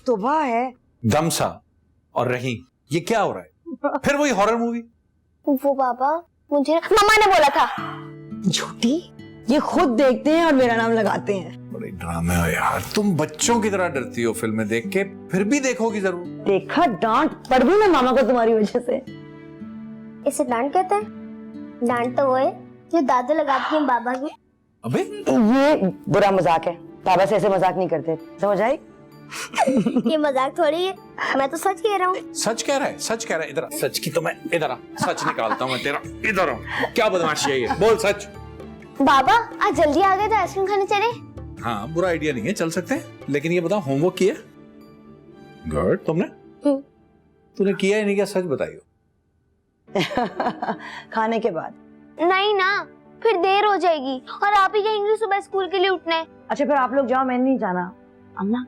तौबा है। दमसा और रही, ये क्या हो रहा है? फिर वही हॉरर मूवी? वो पापा मुझे मम्मा ने बोला था। झूठी, ये खुद देखते हैं और मेरा नाम लगाते हैं। बड़े ड्रामे हो यार, तुम बच्चों की तरह डरती हो फिल्में देख के, फिर भी देखोगी जरूर। देखा, डांट पड़ गई ना मामा को तुम्हारी वजह से। इसे डांट कहते हैं? डांट तो वो है जो दादा लगाती है बाबा की। अबे ये बुरा मजाक है, बाबा से ऐसे मजाक नहीं करते, समझ आई? ये मजाक थोड़ी है, मैं तो सच कह रहा हूँ। सच कह रहा है, सच कह रहा है। इधर आ, सच की तो मैं इधर आ, सच निकालता हूँ मैं तेरा। इधर आ, क्या बदमाशी है ये, बोल सच। बाबा आज जल्दी आ गए तो आइसक्रीम खाने चले। हाँ, बुरा आइडिया नहीं है, चल सकते हैं, लेकिन ये बताओ होमवर्क किया? गुड। तुमने? तूने किया ही नहीं क्या, सच बताइयो। खाने के बाद। नहीं ना, फिर देर हो जाएगी और आप ही कहेंगे सुबह स्कूल के लिए उठना है। अच्छा फिर आप लोग जाओ, मैंने नहीं जाना। अम्मा?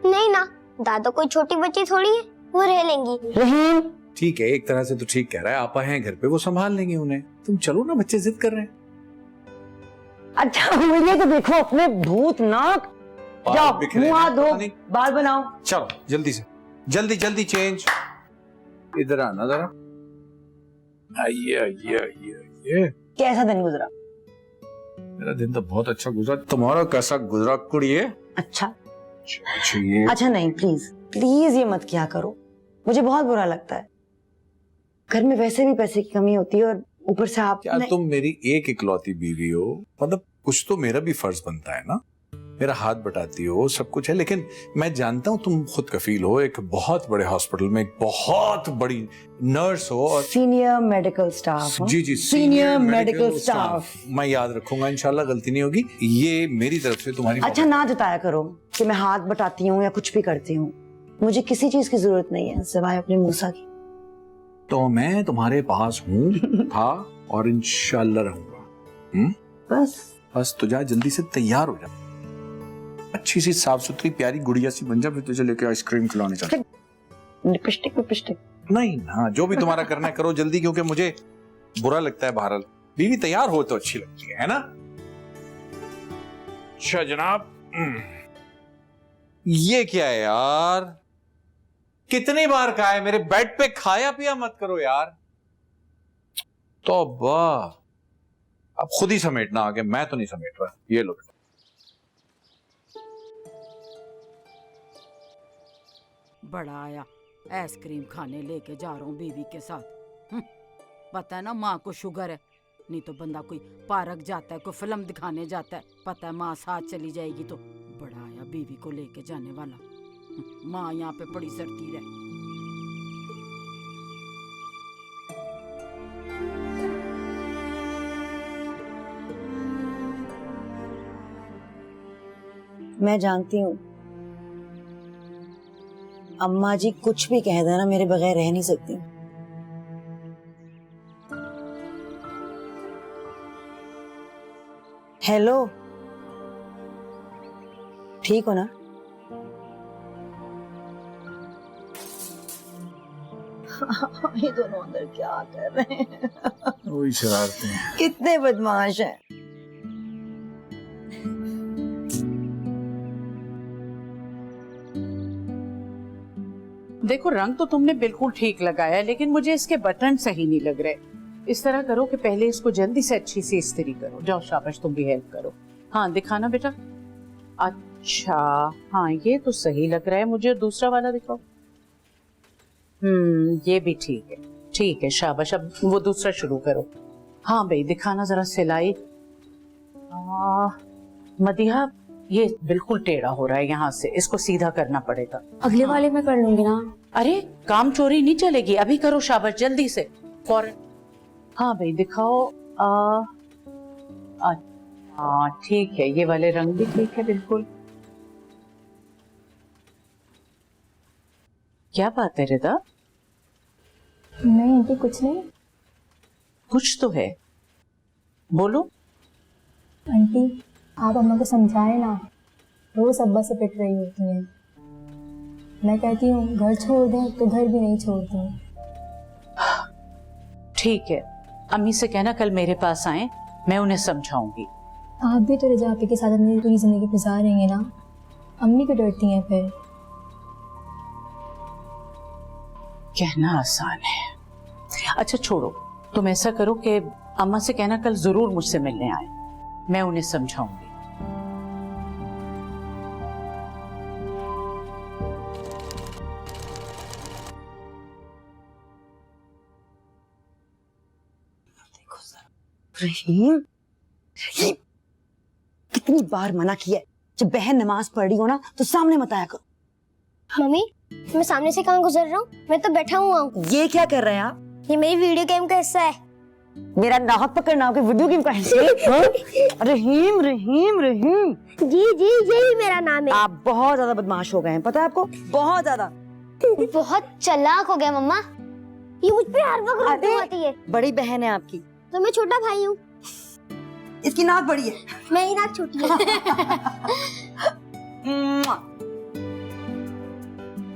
नहीं ना, दादा कोई छोटी बच्ची थोड़ी है, वो रह लेंगी। रहीम? ठीक है, एक तरह से तो ठीक कह रहा है, आपा हैं घर पे, वो संभाल लेंगे उन्हें। तुम चलो ना, बच्चे जिद कर रहे हैं। अच्छा मुझे तो देखो अपने भूतनाक। जाओ मुंह हाथ धो, बाल बनाओ। चलो जल्दी से, जल्दी जल्दी चेंज। इधर आना जरा। आइए आइए आइए आइए। कैसा दिन गुजरा? मेरा दिन तो बहुत अच्छा गुजरा, तुम्हारा कैसा गुजरा कुड़िए? अच्छा ये अच्छा नहीं, प्लीज प्लीज ये मत किया करो, मुझे बहुत बुरा लगता है। घर में वैसे भी पैसे की कमी होती है और ऊपर से आप। क्या तुम मेरी एक इकलौती बीवी हो, मतलब कुछ तो मेरा भी फर्ज बनता है ना। मेरा हाथ बटाती हो, सब कुछ है, लेकिन मैं जानता हूँ तुम खुद कफील हो, एक बहुत बड़े हॉस्पिटल में एक बहुत बड़ी नर्स हो और सीनियर मेडिकल स्टाफ। जी जी, सीनियर मेडिकल स्टाफ। मैं याद रखूंगा, इंशाल्लाह गलती नहीं होगी। ये मेरी तरफ से तुम्हारी। अच्छा ना जताया करो कि मैं हाथ बटाती हूँ या कुछ भी करती हूँ, मुझे किसी चीज की जरूरत नहीं है सिवाय अपने मूसा की। तो मैं तुम्हारे पास हूँ, था और इंशाल्लाह रहूंगा। बस तो जा, जल्दी से तैयार हो जा, अच्छी सी साफ सुथरी प्यारी गुड़िया सी बन जा, फिर तुझे लेके आइसक्रीम खिलाने चलते। लिपस्टिक नहीं ना, जो भी तुम्हारा करना है करो जल्दी, क्योंकि मुझे बुरा लगता है बहरहाल। बीवी तैयार हो तो अच्छी लगती है ना? अच्छा जनाब। ये क्या है यार, कितनी बार कहा है मेरे बेड पे खाया पिया मत करो यार। तौबा, अब खुद ही समेटना आगे, मैं तो नहीं समेट रहा। ये लो बड़ा आया, आइसक्रीम खाने लेके जा रहा हूँ बीवी के साथ। पता है ना माँ को शुगर है, नहीं तो बंदा कोई पार्क जाता है, कोई फिल्म दिखाने जाता है, पता है माँ साथ चली जाएगी तो। बड़ा आया बीवी को लेके जाने वाला, माँ यहाँ पे पड़ी सड़ती रहे। मैं जानती हूँ अम्मा जी कुछ भी कह देना, मेरे बगैर रह नहीं सकती। हेलो, ठीक हो ना? ये दोनों अंदर क्या कर रहे हैं? वही शरारतें हैं। कितने बदमाश हैं। देखो रंग तो तुमने बिल्कुल ठीक लगाया है, लेकिन मुझे इसके बटन सही नहीं लग रहे। इस तरह करो कि पहले इसको जल्दी से अच्छी से इस्त्री करो। जाओ शाबाश, तुम भी हेल्प करो। हाँ दिखाना बेटा। अच्छा हाँ ये तो सही लग रहा है मुझे। दूसरा वाला दिखाओ। ये भी ठीक है शाबाश। अब वो दूसरा शुरू करो। हाँ भाई दिखाना जरा सिलाई। मदिहा ये बिल्कुल टेढ़ा हो रहा है, यहाँ से इसको सीधा करना पड़ेगा। अगले वाले में कर लूंगी ना। अरे काम चोरी नहीं चलेगी, अभी करो शाबाश जल्दी से फौरन। हाँ भाई दिखाओ। ठीक है, ये वाले रंग भी ठीक है बिल्कुल। क्या बात है रिदा? नहीं आंटी कुछ नहीं। कुछ तो है, बोलो। आंटी आप अम्मा को समझाए ना, रोज अब्बा से पिट रही होती हैं। मैं कहती हूँ घर छोड़ दें तो घर भी नहीं छोड़ती। ठीक है, अम्मी से कहना कल मेरे पास आए, मैं उन्हें समझाऊंगी। आप भी तो रिजा आपी के साथ अपनी पूरी जिंदगी गुजार रही हैं ना, अम्मी को डरती हैं फिर। कहना आसान है। अच्छा छोड़ो, तुम ऐसा करो कि अम्मा से कहना कल जरूर मुझसे मिलने आए, मैं उन्हें समझाऊंगी। रहीम, रहीम, कितनी बार मना किया है, जब बहन नमाज पढ़ रही हो ना तो सामने मत आया करो। मम्मी, मैं सामने से कहाँ गुजर रहा हूँ? मैं तो बैठा हुआ हूँ। ये क्या कर रहे हैं आप? ये मेरी वीडियो गेम का हिस्सा है। मेरा नाक पकड़ना हो कि वीडियो गेम का हिस्सा है? रहीम, रहीम, रहीम, जी जी, यही मेरा नाम है। आप बहुत ज्यादा बदमाश हो गए हैं, पता है आपको? बहुत ज्यादा। बहुत चालाक हो गया मम्मा, ये मुझ पे हर वक्त रोती आती है। बड़ी बहन है आपकी तो मैं छोटा भाई हूँ। इसकी नाक बड़ी है, मेरी नाक छोटी है।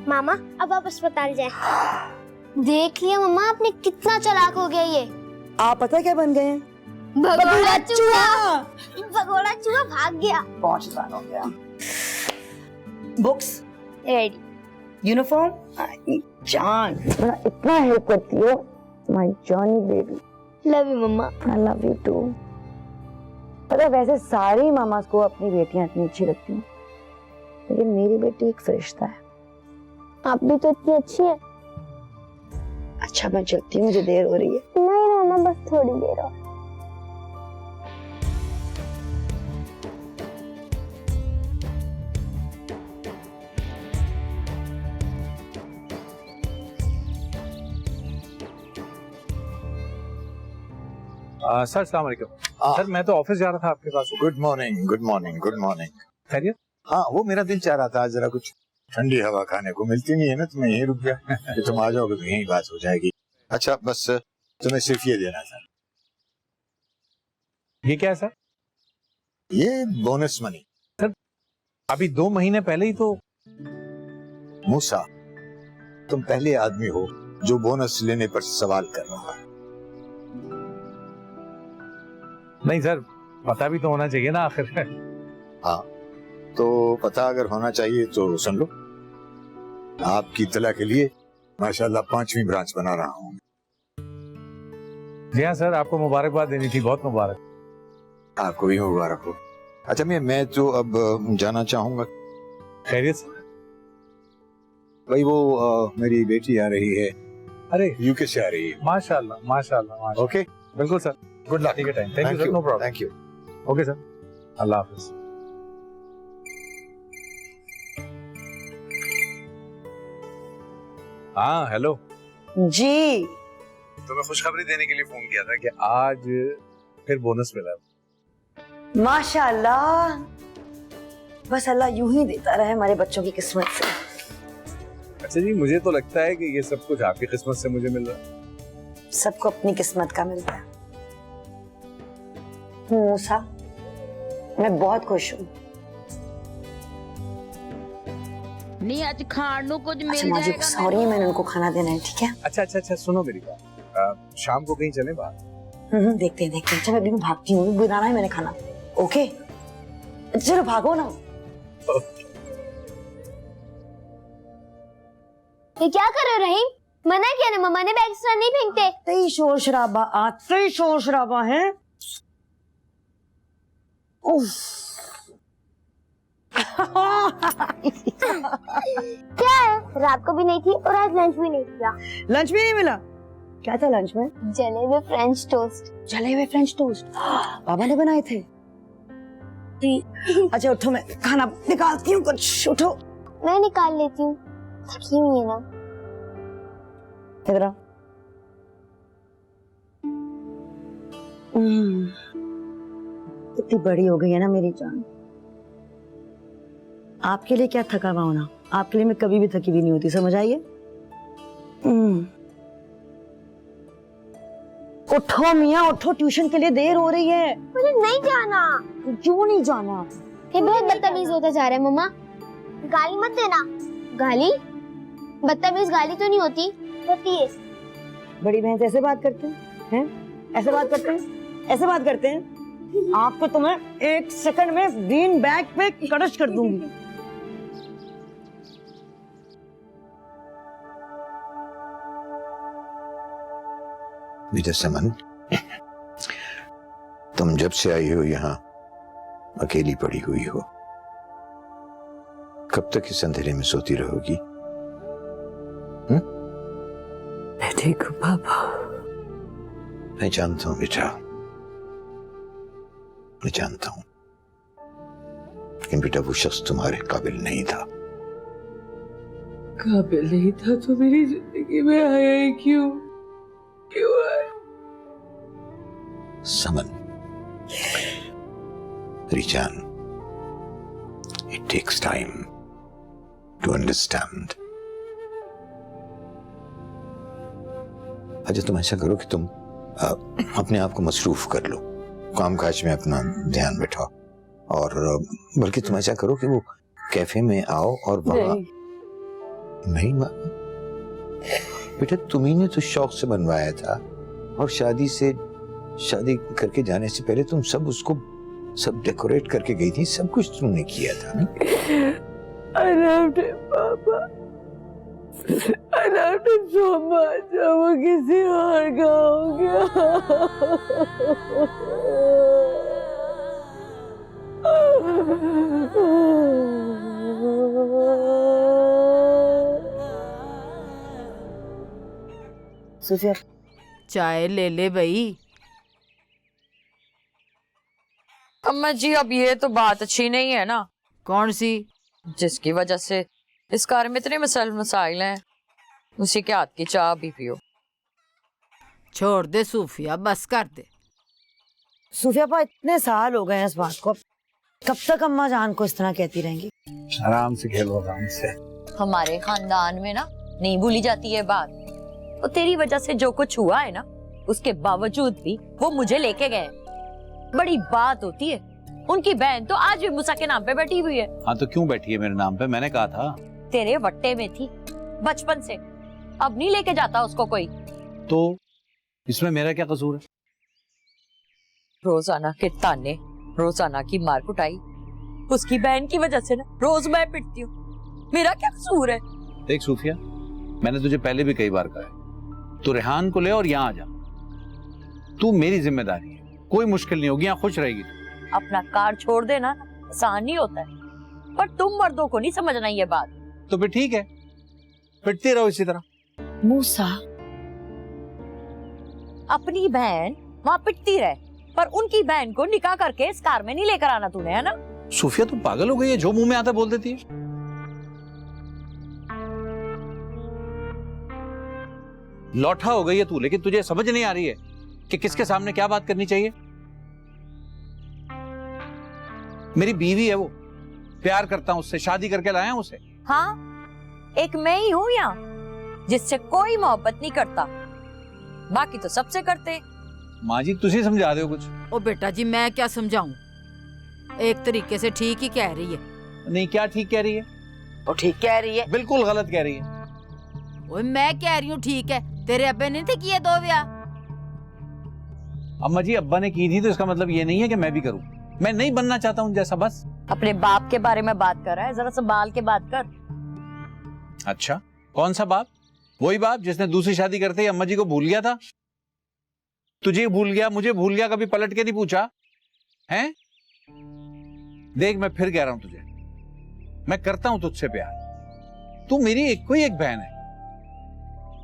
मामा, अब आप अस्पताल जाए। देख लिया मम्मा, आपने कितना चालाक हो गया ये। आप पता है क्या बन गए हैं? भगोड़ा चूहा। भगोड़ा चूहा भाग गया। बहुत आसान हो गया। Books ready. यूनिफॉर्म, जान मेरा इतना हेल्प करती हो, my Johnny baby. Love you mama. I love you too. पता है वैसे सारी मामास को अपनी बेटियां इतनी अच्छी लगती हैं, लेकिन मेरी बेटी एक फरिश्ता है। आप भी तो इतनी अच्छी है। अच्छा मैं चलती हूँ, मुझे देर हो रही है। नहीं मामा, बस थोड़ी देर और। सर अस्सलाम वालेकुम। सर मैं तो ऑफिस जा रहा था आपके पास। Good morning, good morning, good morning. खैरियत? हाँ, वो मेरा दिल चाह रहा था जरा कुछ ठंडी हवा खाने को, मिलती नहीं है ना, तो मैं यहीं रुक गया। कि तुम आ जाओगे तो यहीं बात हो जाएगी। अच्छा बस तुम्हें सिर्फ ये देना था। ये क्या है सर? ये बोनस मनी। अभी 2 महीने पहले ही तो। मूसा, तुम पहले आदमी हो जो बोनस लेने पर सवाल कर रहा है। नहीं सर, पता भी तो होना चाहिए ना आखिर। हाँ, तो पता अगर होना चाहिए तो सुन लो, आपकी इत्तला के लिए माशाल्लाह 5वीं ब्रांच बना रहा हूँ। जी हाँ सर, आपको मुबारकबाद देनी थी, बहुत मुबारक। आपको भी मुबारक हो। अच्छा मैं तो अब जाना चाहूंगा। खैरियत सर? भाई वो मेरी बेटी आ रही है। अरे यूके से आ रही है। माशाल्लाह माशाल्लाह माशाल्लाह। ओके, बिल्कुल सर, गुड लक। ठीक है, time. Thank you sir, no problem. Thank you. Okay sir, अल्लाह हाफिज। हाँ हेलो जी, तो मैं खुशखबरी देने के लिए फोन किया था कि आज फिर बोनस मिला। माशाल्लाह, बस अल्लाह यूं ही देता रहे हमारे बच्चों की किस्मत से। अच्छा जी, मुझे तो लगता है कि ये सब कुछ आपकी किस्मत से मुझे मिल रहा है। सबको अपनी किस्मत का मिलता है। मूसा, मैं बहुत खुश हूँ। नहीं आज खान नु कुछ अच्छा मिल माजी जाएगा। सॉरी, मैंने उनको खाना देना है, ठीक है? अच्छा सुनो मेरी बात, शाम को कहीं चले बाहर। देखते हैं। अच्छा मैं अभी भागती हूँ, बनाना है मैंने खाना। ओके चलो भागो ना। ये क्या कर रहे हो रहीम? मना किया ना मम्मा ने, बैग इस तरह नहीं फेंकते। आते ही शोर शराबा, आते ही शोर शराबा है। क्या है, रात को भी नहीं थी और आज लंच भी नहीं किया। लंच भी नहीं मिला? क्या था लंच में? जले हुए फ्रेंच टोस्ट। जले हुए फ्रेंच टोस्ट पापा ने बनाए थे? अच्छा उठो, मैं खाना निकालती हूँ कुछ। उठो, मैं निकाल लेती हूँ, थकी हुई है ना। इधर आओ। कितनी बड़ी हो गई है ना मेरी जान। आपके लिए क्या थका हुआ होना, आपके लिए मैं कभी भी थकी भी नहीं होती, समझ आइए? उठो मियाँ उठो, ट्यूशन के लिए देर हो रही है। मुझे नहीं जाना। क्यों नहीं जाना? ये बहुत बदतमीज होता जा रहा है मम्मा। गाली मत देना। गाली? बदतमीज गाली तो नहीं होती है। बड़ी बहन से ऐसे बात करते हैं? ऐसे बात करते हैं? ऐसे बात करते हैं? आपको तो मैं 1 सेकंड में बीन बैग पे कड़श कर दूंगी। बेटा समन, तुम जब से आई हो यहाँ अकेली पड़ी हुई हो, कब तक इस अंधेरे में सोती रहोगी? मैं ठीक हूँ पापा। मैं जानता हूँ बेटा, मैं जानता हूँ, लेकिन बेटा वो शख्स तुम्हारे काबिल नहीं था। काबिल नहीं था तो मेरी जिंदगी में आया ही क्यों आया? समन, रिजान, it takes time to understand. अच्छा तुम ऐसा करो कि तुम अपने आप को मसरूफ कर लो, काम काज में अपना ध्यान बैठाओ, और बल्कि तुम ऐसा करो कि वो कैफे में आओ और वहाँ नहीं बेटा, तुम्ही ने तो शौक से बनवाया था, और शादी करके जाने से पहले तुम सब डेकोरेट करके गई थी, सब कुछ तुमने किया था ना? I loved him, Papa. I loved him so much. अब वो किसी और का हो गया। सूफिया, चाय ले ले भाई। अम्मा जी अब ये तो बात अच्छी नहीं है ना, कौन सी? जिसकी वजह से इस कार में इतने मसाइल हैं, उसी के हाथ की चाय भी पियो। छोड़ दे सूफिया, बस कर दे। सूफिया पा इतने साल हो गए हैं इस बात को, कब तक अम्मा जान को इस तरह कहती रहेंगी? आराम से खेलो, आराम से। हमारे खानदान में ना नहीं भूली जाती है बात। तो तेरी वजह से जो कुछ हुआ है ना, उसके बावजूद भी वो मुझे लेके गए। बड़ी बात होती है। उनकी बहन तो आज भी मूसा के नाम पे बैठी हुई है। हाँ तो क्यों बैठी है मेरे नाम पे? मैंने कहा था। तेरे वट्टे में थी बचपन से, अब नहीं लेके जाता उसको कोई। तो इसमें मेरा क्या कसूर है? रोजाना के ताने, रोजाना की मार कुटाई, उसकी बहन की वजह से ना रोज मैं पिटती हूँ। मेरा क्या कसूर है? देख सूफिया, मैंने तुझे पहले भी कई बार कहा है, तू रेहान को ले और यहाँ आ जा। तू मेरी जिम्मेदारी है, कोई मुश्किल नहीं होगी, यहाँ खुश रहेगी तू। अपना कार छोड़ देना आसान नहीं होता है, पर तुम मर्दों को नहीं समझना ये बात। तो फिर ठीक है, पिटती रहो इसी तरह। मूसा, अपनी बहन वहाँ पिटती रहे, पर उनकी बहन को निकाह करके इस कार में नहीं लेकर आना तूने, है ना? सूफिया तू पागल हो गई है? जो मुंह में आता बोल देती है। लौठा हो गई है तू, लेकिन तुझे समझ नहीं आ रही है कि किसके सामने क्या बात करनी चाहिए। मेरी बीवी है वो, प्यार करता हूं उससे, शादी करके लाया हूं उसे। हाँ, एक मैं ही हूँ यहाँ जिससे कोई मोहब्बत नहीं करता, बाकी तो सबसे करते। माँ जी तुझे समझा दो कुछ। ओ बेटा जी, मैं क्या समझाऊं? एक तरीके से ठीक ही कह रही है। नहीं, क्या ठीक कह रही है? वो ठीक कह रही है। बिल्कुल गलत कह रही है। ओए मैं कह रही हूँ ठीक है, तेरे अब्बे ने थे किए 2 ब्याह। अम्मा जी अब्बा ने की थी तो इसका मतलब ये नहीं है कि मैं भी करूं। मैं नहीं बनना चाहता हूं जैसा, बस। अपने बाप के बारे में बात कर रहा है, जरा संभाल के बात कर। अच्छा, कौन सा बाप? वही बाप जिसने दूसरी शादी करते ही अम्मा जी को भूल गया था। तुझे भूल गया, मुझे भूल गया, कभी पलट के नहीं पूछा हैं? देख मैं फिर कह रहा हूं तुझे, मैं करता हूं तुझसे प्यार। तू मेरी एक कोई एक बहन है।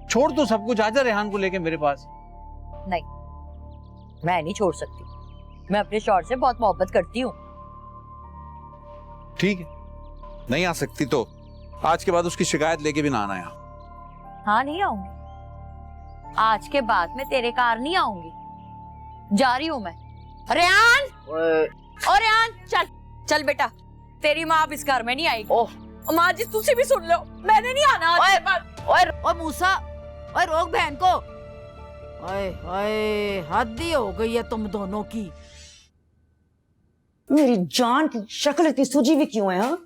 छोड़ तू सब कुछ, आजा रेहान को लेके मेरे पास। नहीं, मैं नहीं छोड़ सकती। मैं अपने शौहर से बहुत मोहब्बत करती हूँ। ठीक है, नहीं आ सकती तो आज के बाद उसकी शिकायत लेके भी ना आना यहाँ। हाँ, नहीं आऊंगी। आज के बाद मैं तेरे कार नहीं आऊंगी। जा रही हूँ मैं। रेहान, और रेहान चल चल बेटा, तेरी माँ अब इस घर में नहीं आएगी। ओह माँ जी, तुझे भी सुन लो, मैंने नहीं आना आज के बाद। ओए मूसा, ओए रोक बहन को। ओए ओए, हद ही हो गई है तुम दोनों की। मेरी जान की शक्ल इतनी सूजी हुई क्यों है? हाँ,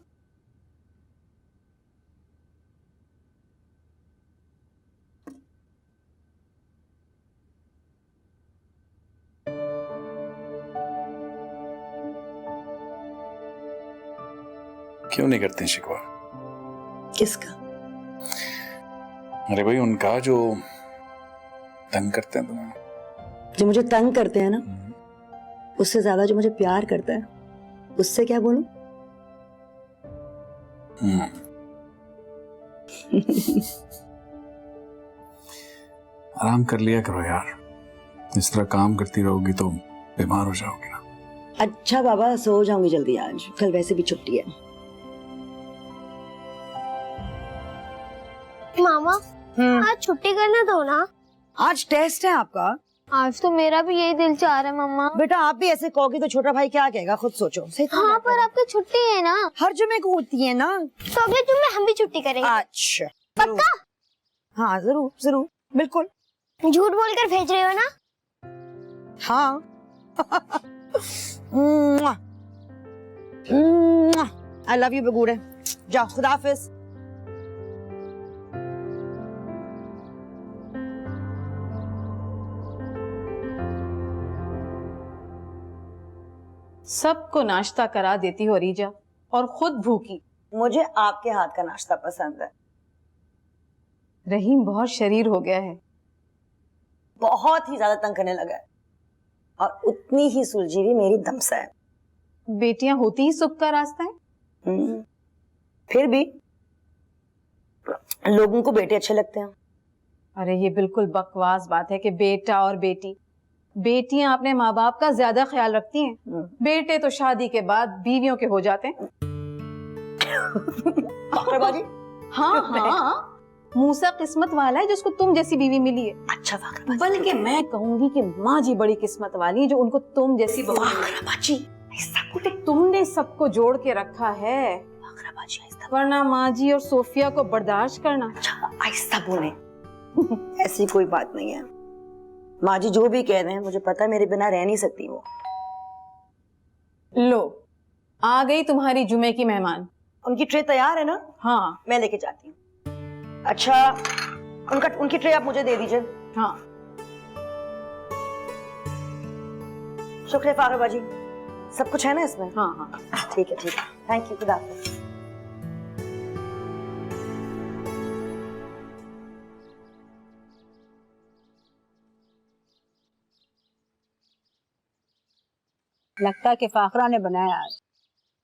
क्यों नहीं करते शिकवा? किसका? अरे भाई उनका जो तंग करते हैं तुम्हें। जो मुझे तंग करते हैं ना, उससे ज्यादा जो मुझे प्यार करता है, उससे क्या बोलूं? आराम कर लिया करो यार, इस तरह काम करती रहोगी तो बीमार हो जाओगी ना। अच्छा बाबा, सो जाऊंगी जल्दी, आज कल वैसे भी छुट्टी है। मामा आज छुट्टी करने दो ना। आज टेस्ट है आपका। आज तो मेरा भी यही दिल चाह रहा है मम्मा। बेटा आप भी ऐसे कहोगी तो छोटा भाई क्या कहेगा, खुद सोचो। सही तो हाँ पर आपकी छुट्टी है ना। हर जुमे को होती है ना। तो अगले जुम्मे हम भी छुट्टी करेंगे। अच्छा पक्का? हाँ जरूर जरूर, बिल्कुल। झूठ बोलकर भेज रहे हो ना? हाँ। आई लव यू बगूड़े। जाओ, खुदा हाफिज। सबको नाश्ता करा देती हो रीजा, और खुद भूखी। मुझे आपके हाथ का नाश्ता पसंद है। रहीम बहुत शरीर हो गया है। बहुत ही ज्यादा तंग करने लगा है, और उतनी ही सुलझी भी मेरी दमसा है। बेटियां होती ही सुख का रास्ता है। फिर भी लोगों को बेटे अच्छे लगते हैं। अरे ये बिल्कुल बकवास बात है कि बेटा और बेटी। बेटियां अपने माँ बाप का ज्यादा ख्याल रखती हैं, बेटे तो शादी के बाद बीवियों के हो जाते हैं। बाजी? हाँ हाँ, मूसा किस्मत वाला है जिसको तुम जैसी बीवी मिली है। अच्छा बल्कि मैं कहूंगी कि माँ जी बड़ी किस्मत वाली है जो उनको तुम जैसी बहू बाजी। तुमने सबको जोड़ के रखा है, वरना माँ जी और सोफिया को बर्दाश्त करना। आहिस्ता बोले। ऐसी कोई बात नहीं है। माँ जी जो भी कह रहे हैं, मुझे पता है मेरे बिना रह नहीं सकती वो। लो आ गई तुम्हारी जुमे की मेहमान। उनकी ट्रे तैयार है ना? हाँ मैं लेके जाती हूँ। अच्छा उनकी ट्रे आप मुझे दे दीजिए। हाँ शुक्रिया फारूक बाजी। सब कुछ है ना इसमें? हाँ हाँ ठीक है ठीक है, थैंक यू। खुदा हाफिज। लगता कि फाखरा ने बनाया आज।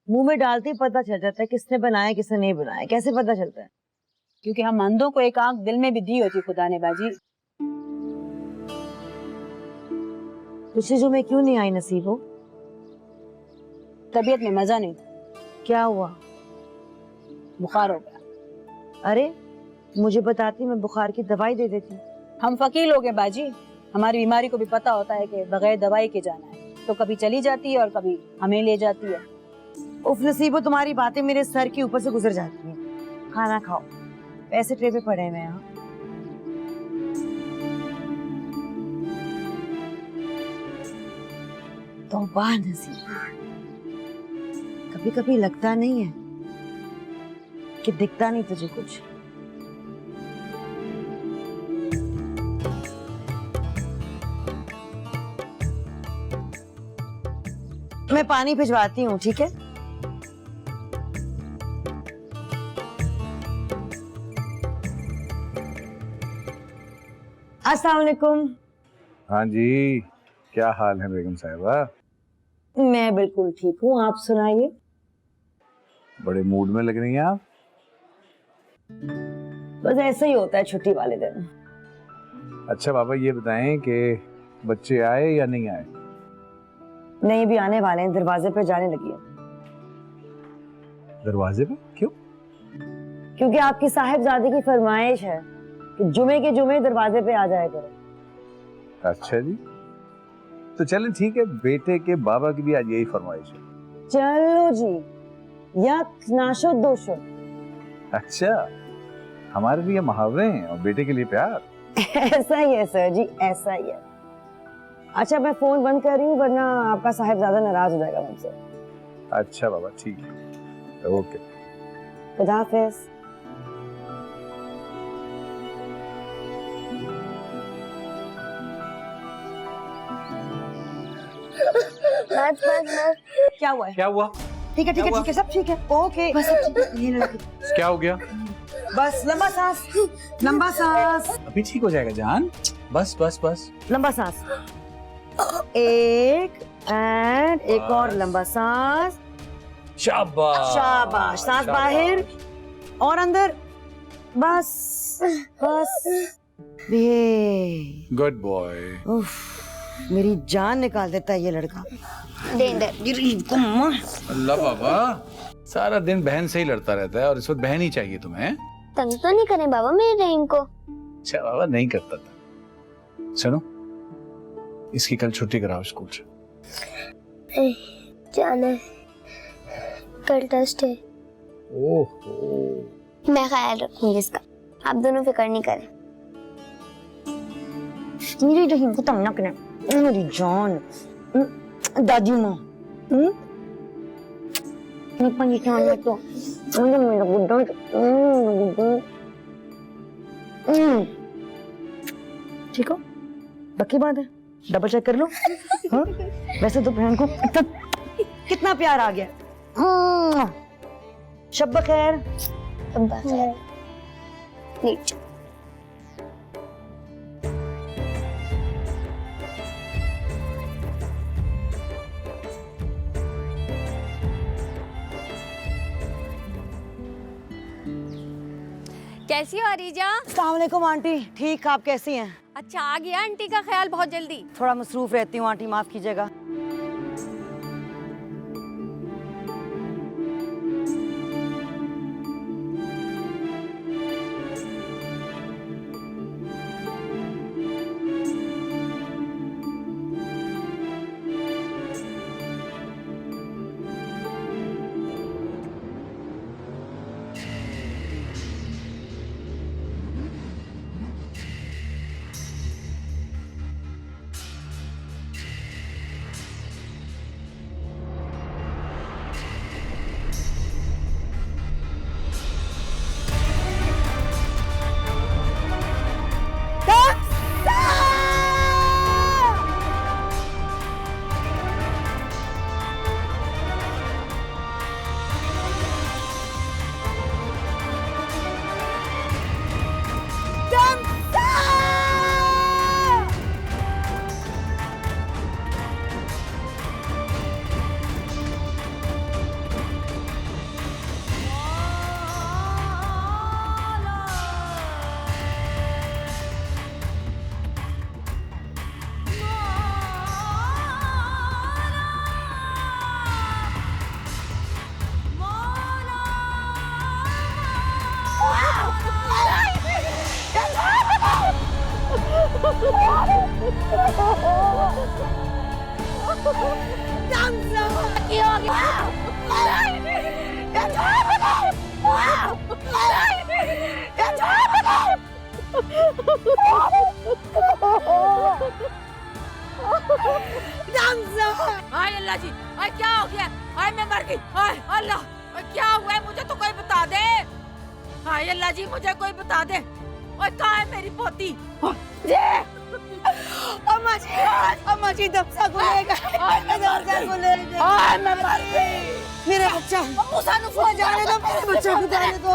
मुंह में डालते ही पता चल जाता है किसने बनाया किसने नहीं बनाया। कैसे पता चलता है? क्योंकि हम अंधों को एक आंख दिल में भी दी होती खुदा ने बाजी। पिछली जुमे क्यों नहीं आई नसीबो? तबीयत में मजा नहीं। क्या हुआ? बुखार हो गया। अरे मुझे बताती, मैं बुखार की दवाई दे देती। हम फकीर लोग हैं बाजी, हमारी बीमारी को भी पता होता है कि बगैर दवाई के जाना है, तो कभी चली जाती है और कभी हमें ले जाती है। उफ नसीबो, तुम्हारी बातें मेरे सर के ऊपर से गुजर जाती हैं। खाना खाओ, पैसे ट्रे पे पड़े हुए हैं। तौबा नसीबो, कभी कभी लगता नहीं है कि दिखता नहीं तुझे कुछ। मैं पानी भिजवाती हूँ, ठीक है? अस्सलाम वालेकुम। हाँ जी, क्या हाल है बेगम साहिबा? मैं बिल्कुल ठीक हूँ, आप सुनाइए। बड़े मूड में लग रही हैं आप। बस ऐसा ही होता है छुट्टी वाले दिन। अच्छा बाबा, ये बताएं कि बच्चे आए या नहीं आए? नहीं, भी आने वाले हैं, दरवाजे पे जाने लगी है। दरवाजे पे क्यों? क्योंकि आपकी साहिबजादी की फरमाइश है कि जुमे के जुमे दरवाजे पे आ जाया करो। अच्छा जी, तो चलें ठीक है, बेटे के बाबा की भी आज यही फरमाइश है। चलो जी, यक नाशो दोशो। अच्छा, हमारे लिए मुहावरे हैं और बेटे के लिए प्यार। ऐसा ही है सर जी, ऐसा ही है। अच्छा मैं फोन बंद कर रही हूँ, वरना आपका साहिबजादा नाराज हो जाएगा मुझसे। अच्छा बाबा, ठीक है, ओके। खुदा हाफिज। बस क्या हुआ है? क्या हुआ? ठीक है ठीक है ठीक है, सब ठीक है, ओके बस सब ठीक है। ये लो, क्या हो गया? बस लंबा सांस, लंबा सांस। अभी ठीक हो जाएगा जान, बस बस बस। लंबा सांस। एक एंड एक और लंबा सांस। शाबाश शाबाश। सांस बाहर और अंदर। बस बस। ये गुड बॉय। उफ, मेरी जान निकाल देता है ये लड़का। अल्लाह बाबा, सारा दिन बहन से ही लड़ता रहता है और इस वक्त बहन ही चाहिए तुम्हें। तंग तो नहीं करे बाबा मेरे रहीम को? अच्छा बाबा, नहीं करता था। सुनो, इसकी कल छुट्टी कराओ स्कूल से। जाना है, कल टेस्ट है। ओहो, मैं ख्याल रखूंगी इसका, आप दोनों फिक्र नहीं करें। मेरी रहीम को तंग ना करें। मेरी जान। दादी माँ, मैं परेशान है तो मुझे मेरा गुड्डा ठीक हो। बाकी बात है, डबल चेक कर लो। हाँ? वैसे तो बहन को कितना प्यार आ गया। शब खैर। नीचे कैसी हो अरीजा? अस्सलाम वालेकुम आंटी। ठीक, आप कैसी हैं? अच्छा, आ गया आंटी का ख्याल बहुत जल्दी। थोड़ा मसरूफ रहती हूँ आंटी, माफ कीजिएगा। हाय अल्लाह जी, हाय क्या हो गया? हाय मैं मर गई। हाय अल्लाह, क्या हुआ है? मुझे तो कोई बता दे। हाय अल्लाह जी, मुझे कोई बता दे। और कहाँ है मेरी पोती? अम्मा जी दबसा को ले गए। मैं मर गई। मेरा बच्चा सानू फोन जाने दो, मेरे बच्चे को जाने दो।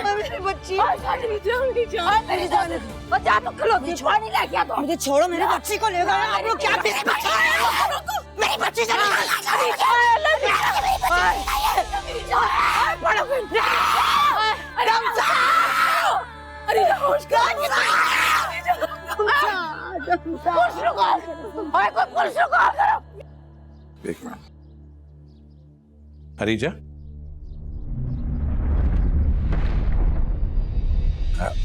मेरी बच्ची मेरी जाने दो। बच्चा तो खिलौती पानी लेके आ दो। मुझे छोड़ो, मेरे बच्ची को ले गए आप लोग। क्या मेरे बच्ची, मेरी बच्ची एक मिनट। अरीजा,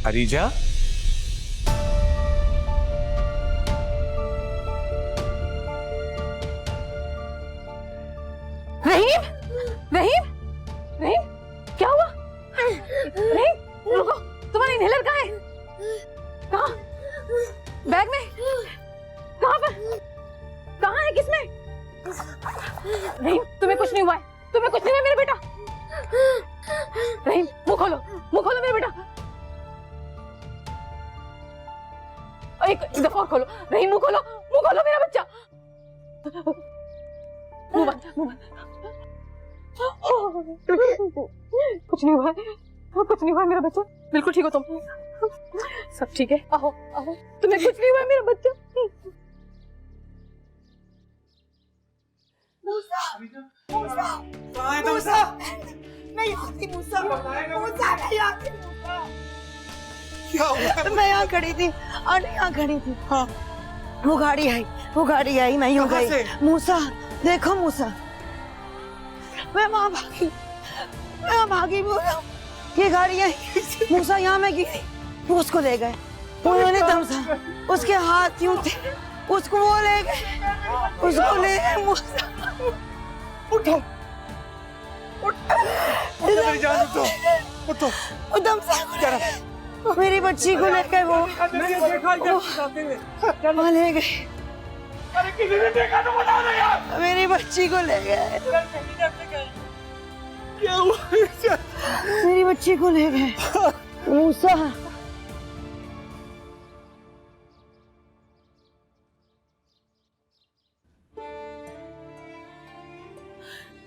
अरीजा, रहीम, रहीम, रहीम, क्या हुआ? रहीम, रुको, तुम्हारा इनहेलर कहाँ है? कहाँ? बैग में? कहाँ पर? कहाँ है? किसमें? रहीम, तुम्हें कुछ नहीं हुआ है? तुम्हें कुछ नहीं हुआ मेरा बेटा? रहीम, मुंह खोलो मेरा बेटा। एक दफा और खोलो। रहीम, मुंह खोलो मेरा बच्चा। मुंह बंद। कुछ नहीं हुआ मेरा बच्चा, बिल्कुल ठीक हो तुम। सब ठीक है, आओ। तुम्हें कुछ नहीं हुआ मेरा बच्चा। मूसा नहीं आती मूसा नहीं आती क्या हुआ? मैं यहाँ खड़ी थी और यहाँ खड़ी थी। हाँ वो गाड़ी आई मैं यूँ कहाँ गई। से? मूसा देखो मूसा मैं वहाँ भागी बोल रहा हूँ। ये गाड़ी आई मूसा यहाँ मैं गिरी वो उसको ले गए। उन्होंने दमसा उसके हाथ यूँ थे उसको वो ले गए उसको ले गए मूसा। उठो मेरी जान उठो। वो दमसा मेरी बच्ची को ले गए वो ले गए। अरे किसी ने देखा तो बता दो यार। मेरी बच्ची को ले गए। क्या हुआ? मेरी बच्ची को ले गए मूसा।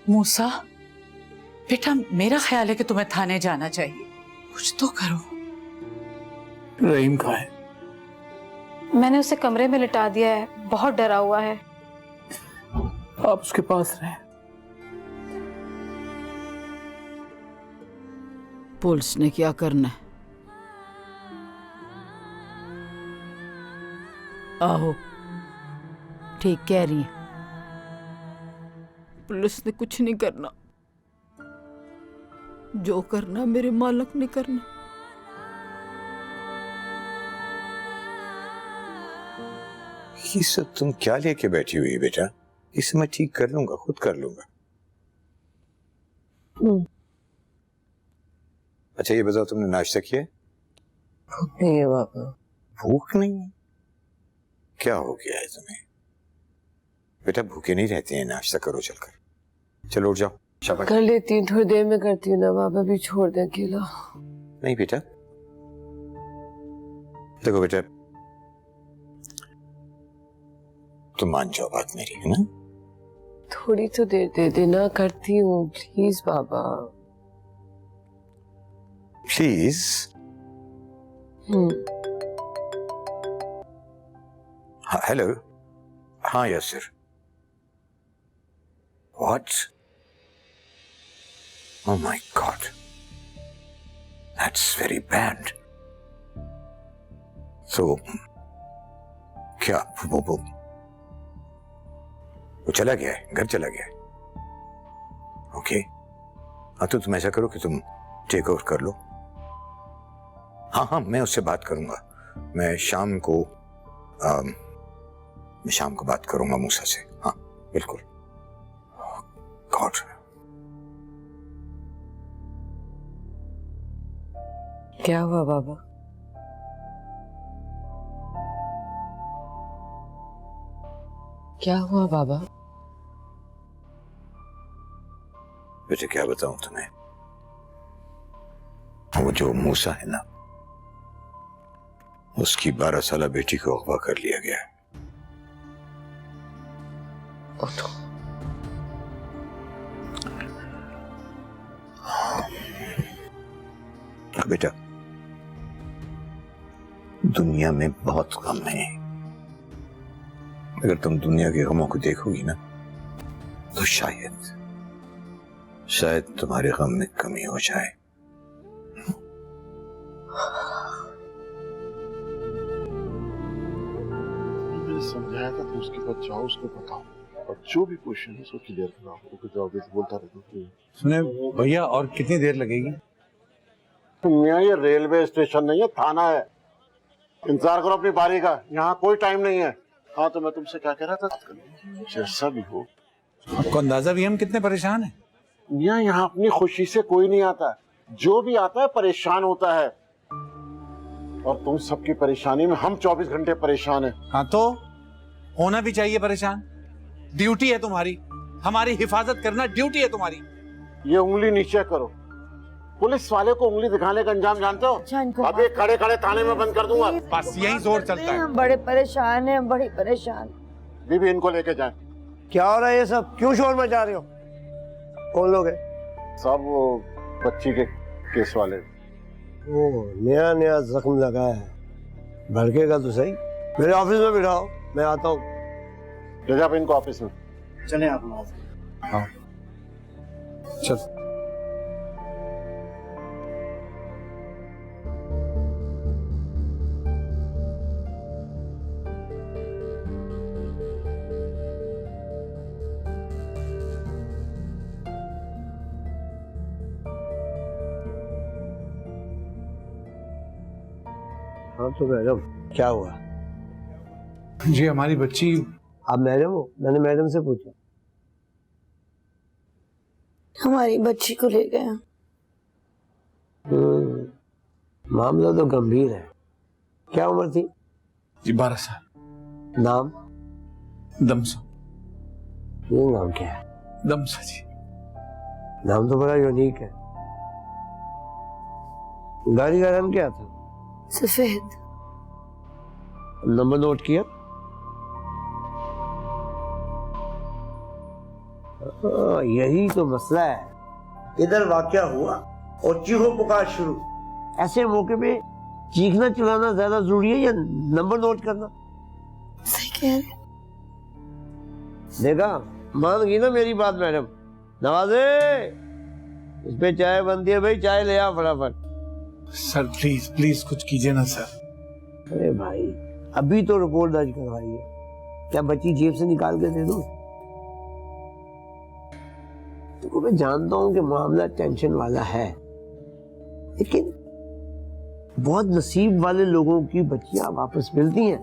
मूसा बेटा, मेरा ख्याल है कि तुम्हें थाने जाना चाहिए, कुछ तो करो। रहीम कहाँ है? मैंने उसे कमरे में लिटा दिया है, बहुत डरा हुआ है। आप उसके पास रहे। पुलिस ने क्या करना है? आहो ठीक कह रही है, पुलिस ने कुछ नहीं करना, जो करना मेरे मालिक ने करना। ये सब तुम क्या लेके बैठी हुई बेटा? इसे मैं ठीक कर लूंगा, खुद कर लूंगा। अच्छा ये बताओ, तुमने नाश्ता किया? भूख नहीं है पापा। भूख नहीं है? क्या हो गया है तुम्हें बेटा? भूखे नहीं रहते हैं, नाश्ता करो चलकर। चलो उठ जाओ, शाबाश। कर लेती हूँ, थोड़ी देर में करती हूँ ना पापा, भी छोड़ दे अकेला। नहीं बेटा, देखो बेटा, तुम मान जाओ बात मेरी, है ना? थोड़ी तो देर दे देना, करती हूँ प्लीज पापा। प्लीज? हेलो, हाँ Yasir. What? Oh my God, that's very bad. So, क्या वो चला गया है, घर चला गया है? ओके, हाँ तो तुम ऐसा करो कि तुम टेक ओवर कर लो। हाँ मैं उससे बात करूंगा, मैं शाम को बात करूंगा मूसा से। हाँ बिल्कुल। गॉड, क्या हुआ बाबा? क्या हुआ बाबा? बेटे क्या बताऊं तुम्हें, वो जो मूसा है ना, उसकी 12 साल बेटी को अगवा कर लिया गया है। बेटा दुनिया में बहुत गम है, अगर तुम दुनिया के गमों को देखोगी ना तो शायद तुम्हारे गम में कमी हो जाए। समझाया था तो उसके बाद जाओ उसको बताओ, और जो भी क्वेश्चन है उसको क्लियर कराओ, उसको जवाब बोलता रहता हूँ। सुने भैया, और कितनी देर लगेगी? मियाँ ये रेलवे स्टेशन नहीं है, थाना है, इंतजार करो अपनी बारी का, यहाँ कोई टाइम नहीं है। हाँ तो मैं तुमसे क्या कह रहा था, जैसा भी हो। आपको अंदाजा भी हम कितने परेशान हैं? मियाँ यहाँ अपनी खुशी से कोई नहीं आता, जो भी आता है परेशान होता है, और तुम सबकी परेशानी में हम 24 घंटे परेशान हैं। हाँ तो होना भी चाहिए परेशान, ड्यूटी है तुम्हारी, हमारी हिफाजत करना ड्यूटी है तुम्हारी। ये उंगली नीचे करो, पुलिस वाले को उंगली दिखाने का अंजाम जानते हो? अभी खड़े खड़े थाने में बंद कर दूंगा। बस यही जोर चलता है। हम बड़े परेशान हैं, बड़ी परेशान। बीबी इनको लेके जाए। क्या हो रहा है ये सब, क्यों शोर मचा रहे हो? कौन लोग हैं? सब वो बच्ची के केस वाले। ओ, नया नया जख्म लगा है, भड़केगा तो सही। मेरे ऑफिस में बिठाओ, मैं आता हूँ। ले जाओ इनको ऑफिस में। चले आप। आओ चल। हाँ तो मैडम क्या हुआ? जी हमारी बच्ची। आप मैडम हो? मैंने मैडम से पूछा। हमारी बच्ची को ले गया। मामला तो गंभीर है। क्या उम्र थी? जी 12 साल। नाम? दमसा। ये नाम क्या है? दमसा जी। नाम तो बड़ा यूनिक है। गाड़ी का रंग क्या था? सफेद। नंबर नोट किया? यही तो मसला है। इधर वाकया हुआ और चीखो पुकार शुरू। ऐसे मौके पे चीखना चिल्लाना ज्यादा जरूरी है या नंबर नोट करना? सही कह रहे। देखा, मान गई ना मेरी बात मैडम? नवाजे, इस पे चाय बनती है भाई, चाय ले आ फटाफट। सर प्लीज प्लीज कुछ कीजिए ना सर। अरे भाई अभी तो रिपोर्ट दर्ज करवाई है, क्या बच्ची जेब से निकाल के दे दूं? तो मैं जानता हूं कि मामला टेंशन वाला है, लेकिन बहुत नसीब वाले लोगों की बच्चियां वापस मिलती हैं।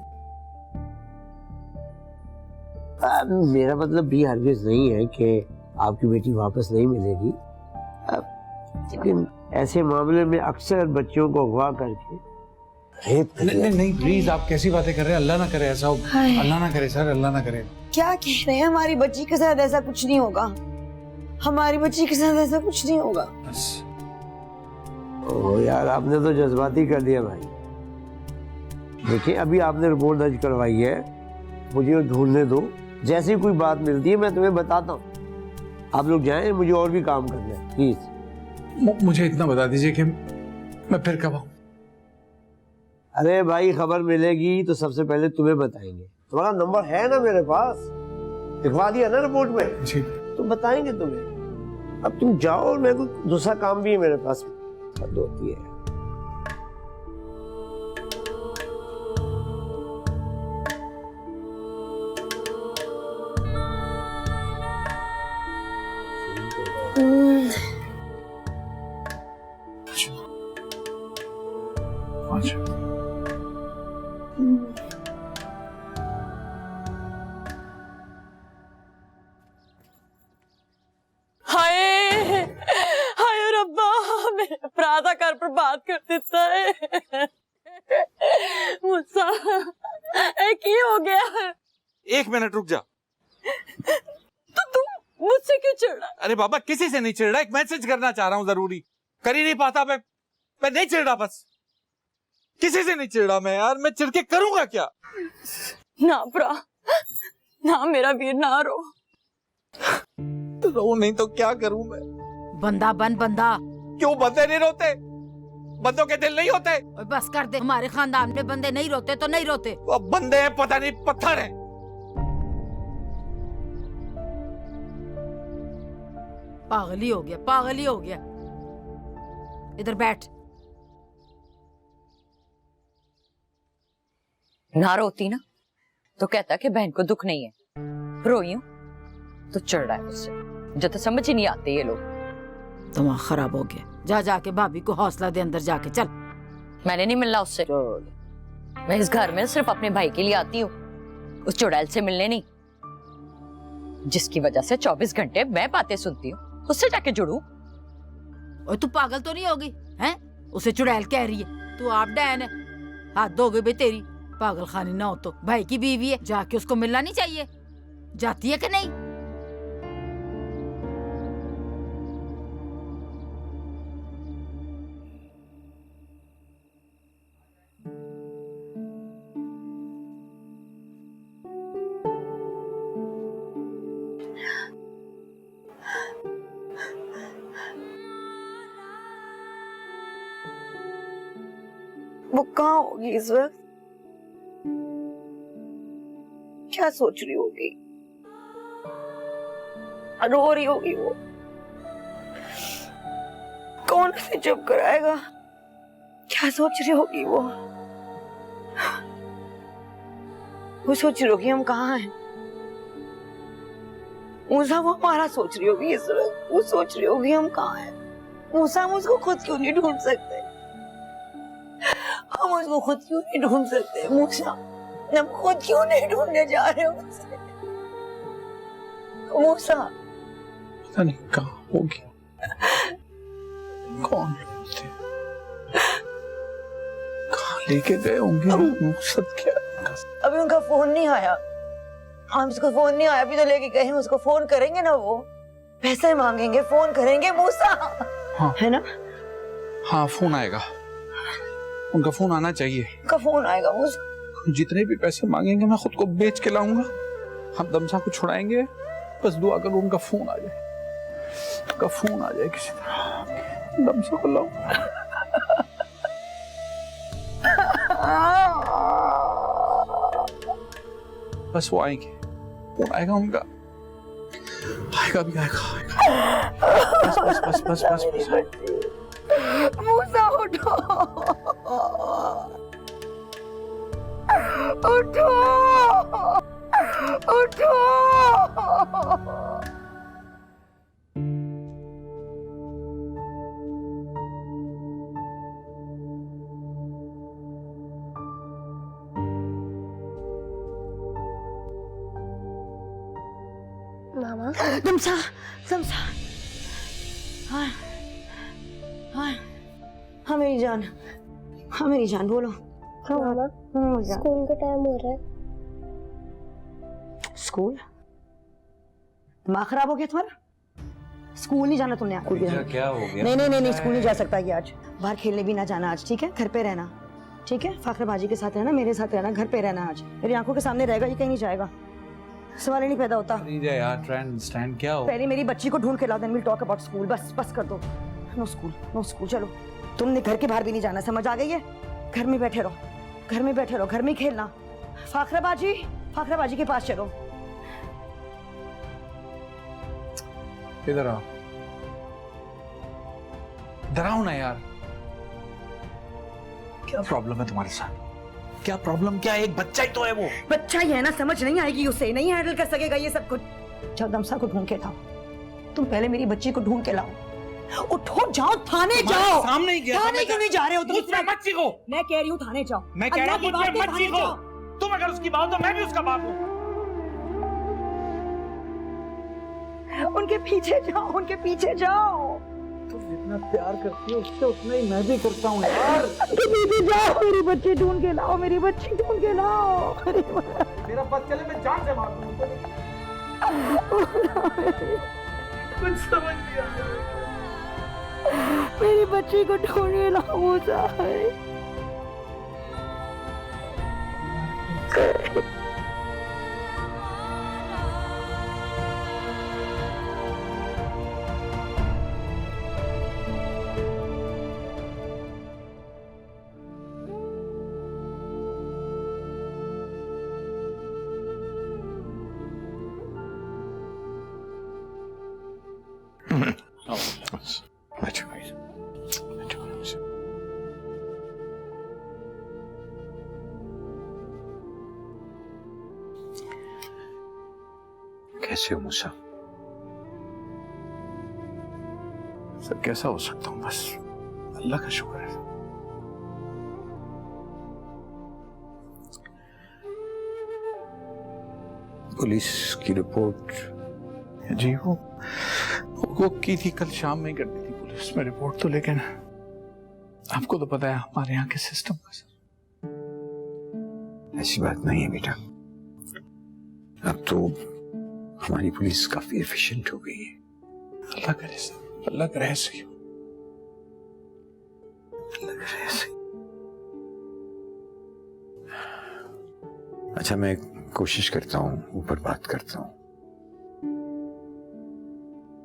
मेरा मतलब भी हरगिज नहीं है कि आपकी बेटी वापस नहीं मिलेगी, लेकिन ऐसे मामले में अक्सर बच्चियों को अगवा करके रेप कर नहीं नहीं प्लीज, आप कैसी बातें कर रहे हैं? अल्लाह ना करे ऐसा। अल्लाह ना करे सर, अल्लाह ना करे। क्या कह रहे हैं? हमारी बच्ची के साथ ऐसा कुछ नहीं होगा। हमारी बच्ची के साथ ऐसा कुछ नहीं होगा। ओ यार, आपने तो जज्बाती कर दिया भाई। देखिए अभी आपने रिपोर्ट दर्ज करवाई है, मुझे ढूंढने दो, जैसी कोई बात मिलती है मैं तुम्हें बताता हूँ। आप लोग जाएं, मुझे और भी काम करना है प्लीज। मुझे इतना बता दीजिए कि मैं फिर कब आऊं? अरे भाई खबर मिलेगी तो सबसे पहले तुम्हें बताएंगे। तुम्हारा नंबर है ना मेरे पास, लिखवा दिया ना रिपोर्ट में जी। तो बताएंगे तुम्हें। अब तुम जाओ, और मेरे को दूसरा काम भी है मेरे पास, हद होती है। हाय हाय रब्बा, मेरा प्रादा कर बर्बाद कर देता है मुझसा। की हो गया? 1 मिनट रुक जा। तो तुम मुझसे क्यों चिढ़ा? अरे बाबा किसी से नहीं चिढ़ रहा, एक मैसेज करना चाह रहा हूँ जरूरी, कर ही नहीं पाता। मैं नहीं चिढ़ रहा, बस किसी से नहीं चिढ़ रहा मैं यार। मैं चिढ़ के करूंगा क्या? ना प्रा, ना मेरा वीर, ना रो। तो रो नहीं तो क्या करूं मैं? बंदा बन बंदा। क्यों बंदे नहीं रोते? बंदों के दिल नहीं होते? बस कर दे, हमारे खानदान में बंदे नहीं रोते तो नहीं रोते। अब बंदे हैं पता नहीं पत्थर हैं। पागल ही हो गया, पागल ही हो गया। इधर बैठ। ना रोती ना तो कहता कि बहन को दुख नहीं है, रोई हूं तो चढ़ रहा है मुझसे। मुझे तो समझ ही नहीं आते ये लोग। दिमाग खराब हो गया। जा जाके भाभी को हौसला दे, अंदर जाके चल। मैंने नहीं मिलना उससे। मैं इस घर में सिर्फ अपने भाई के लिए आती हूँ, उस चुड़ैल से मिलने नहीं, जिसकी वजह से 24 घंटे मैं बातें सुनती हूँ। उससे जाके जुड़ूं। और तू पागल तो नहीं होगी हैं? उसे चुड़ैल कह रही है, तू आप डैन है। हाथ धो गई बे तेरी। पागल खानी ना हो तो भाई की बीवी है, जाके उसको मिलना नहीं चाहिए? जाती है कि नहीं? वो कहाँ होगी इस वक्त? क्या सोच रही होगी? रो रही होगी वो, कौन उसे चुप कराएगा? क्या सोच रही होगी वो सोच रही होगी हम कहाँ हैं। मूसा वो हमारा सोच रही होगी इस वक्त, वो सोच रही होगी हम कहाँ हैं। मूसा हम उसको खुद क्यों नहीं ढूंढ सकते? हम उसको खुद क्यों नहीं ढूंढ सकते? मूसा हम खुद क्यों नहीं ढूंढने जा रहे हो उसे? मूसा पता नहीं कहाँ होगी, कौन लोग थे, कहाँ लेके गए होंगे। मकसद क्या? अभी उनका फोन नहीं आया, हम उसको फोन नहीं आया, अभी तो लेके गए हैं, उसको फोन करेंगे ना, वो पैसे मांगेंगे, फोन करेंगे मूसा। हाँ है ना? हाँ फोन आएगा, उनका फोन आना चाहिए। उनका फोन आएगा मूसा। जितने भी पैसे मांगेंगे मैं खुद को बेच के लाऊंगा, हम दमसा को छुड़ाएंगे। बस दुआ करो उनका फोन आ जाए, उनका फोन आ जाए किसी तरह, दमसा को लाऊंगा। बस वो आएंगे, फोन आएगा उनका, आएगा भी आएगा। बस बस बस बस बस बस मूसा उठो, उठो, उठो। मामा दमसा, दमसा, हाँ हाँ हाँ मेरी जान, हाँ मेरी जान, बोलो। हाँ मामा, स्कूल का टाइम हो रहा है। स्कूल? दिमाग खराब हो गया तुम्हारा? स्कूल नहीं जाना तुमने? क्या हो गया? नहीं नहीं नहीं नहीं, स्कूल नहीं जा सकता ये आज, बाहर खेलने भी ना जाना आज, ठीक है? घर पे रहना, ठीक है? फाखर बाजी के साथ रहना, मेरे साथ रहना, घर पे रहना आज, मेरी आंखों के सामने रहेगा, ये कहीं नहीं जाएगा, सवाल ही नहीं पैदा होता। यार ट्राई अंडरस्टैंड क्या हो। पहले मेरी बच्ची को ढूंढ के लाओ, then will talk about school. बस बस कर दो, नो स्कूल, नो स्कूल। चलो तुमने घर के बाहर भी नहीं जाना, समझ आ गई है? घर में बैठे रहो, घर में बैठे रहो, घर में खेलना। फाखरा बाजी के पास चलो। इधर आओ, डराओ ना यार। क्या प्रॉब्लम है तुम्हारे साथ? क्या प्रॉब्लम क्या है? एक बच्चा ही तो है वो। बच्चा ही है ना, समझ नहीं आएगी उसे, नहीं हैंडल कर सकेगा ये सब कुछ। जाओ दमसा को ढूंढ के लाओ, तुम पहले मेरी बच्ची को ढूंढ के लाओ। उठो, जाओ थाने जाओ। सामने ही गया, थाने क्यों नहीं जा रहे हो तुम? मत सीखो। मैं कह रही हूँ थाने जाओ। मैं कह रहा हूँ मत सीखो। तुम अगर उसकी बात हो, मैं भी उसका बाप हूँ। उनके पीछे जाओ, उनके पीछे जाओ। तुम जितना प्यार करती हो उससे उतना ही मैं भी करता हूँ यार। दीदी जाओ, मेरी बच्ची ढूंढ के लाओ, मेरी बच्ची ढूंढ के लाओ। मेरा बस चले, मैं जान से मार दूंगा। कुछ समझ नहीं आ रहा। मेरी बच्ची को ढूंढ के लाओ मूसा। कैसे हो मूसा? सर कैसा हो सकता हूँ, बस अल्लाह का शुक्र है। पुलिस की रिपोर्ट? जी वो की थी, कल शाम में कर दी थी पुलिस में रिपोर्ट तो, लेकिन आपको तो पता है हमारे यहाँ के सिस्टम का सर। ऐसी बात नहीं है बेटा, अब तो हमारी पुलिस काफी एफिशिएंट हो गई है। अल्लाह करे सर, अल्लाह करे ऐसे ही हो, अल्लाह करे ऐसे ही। अच्छा मैं कोशिश करता हूँ, ऊपर बात करता हूँ।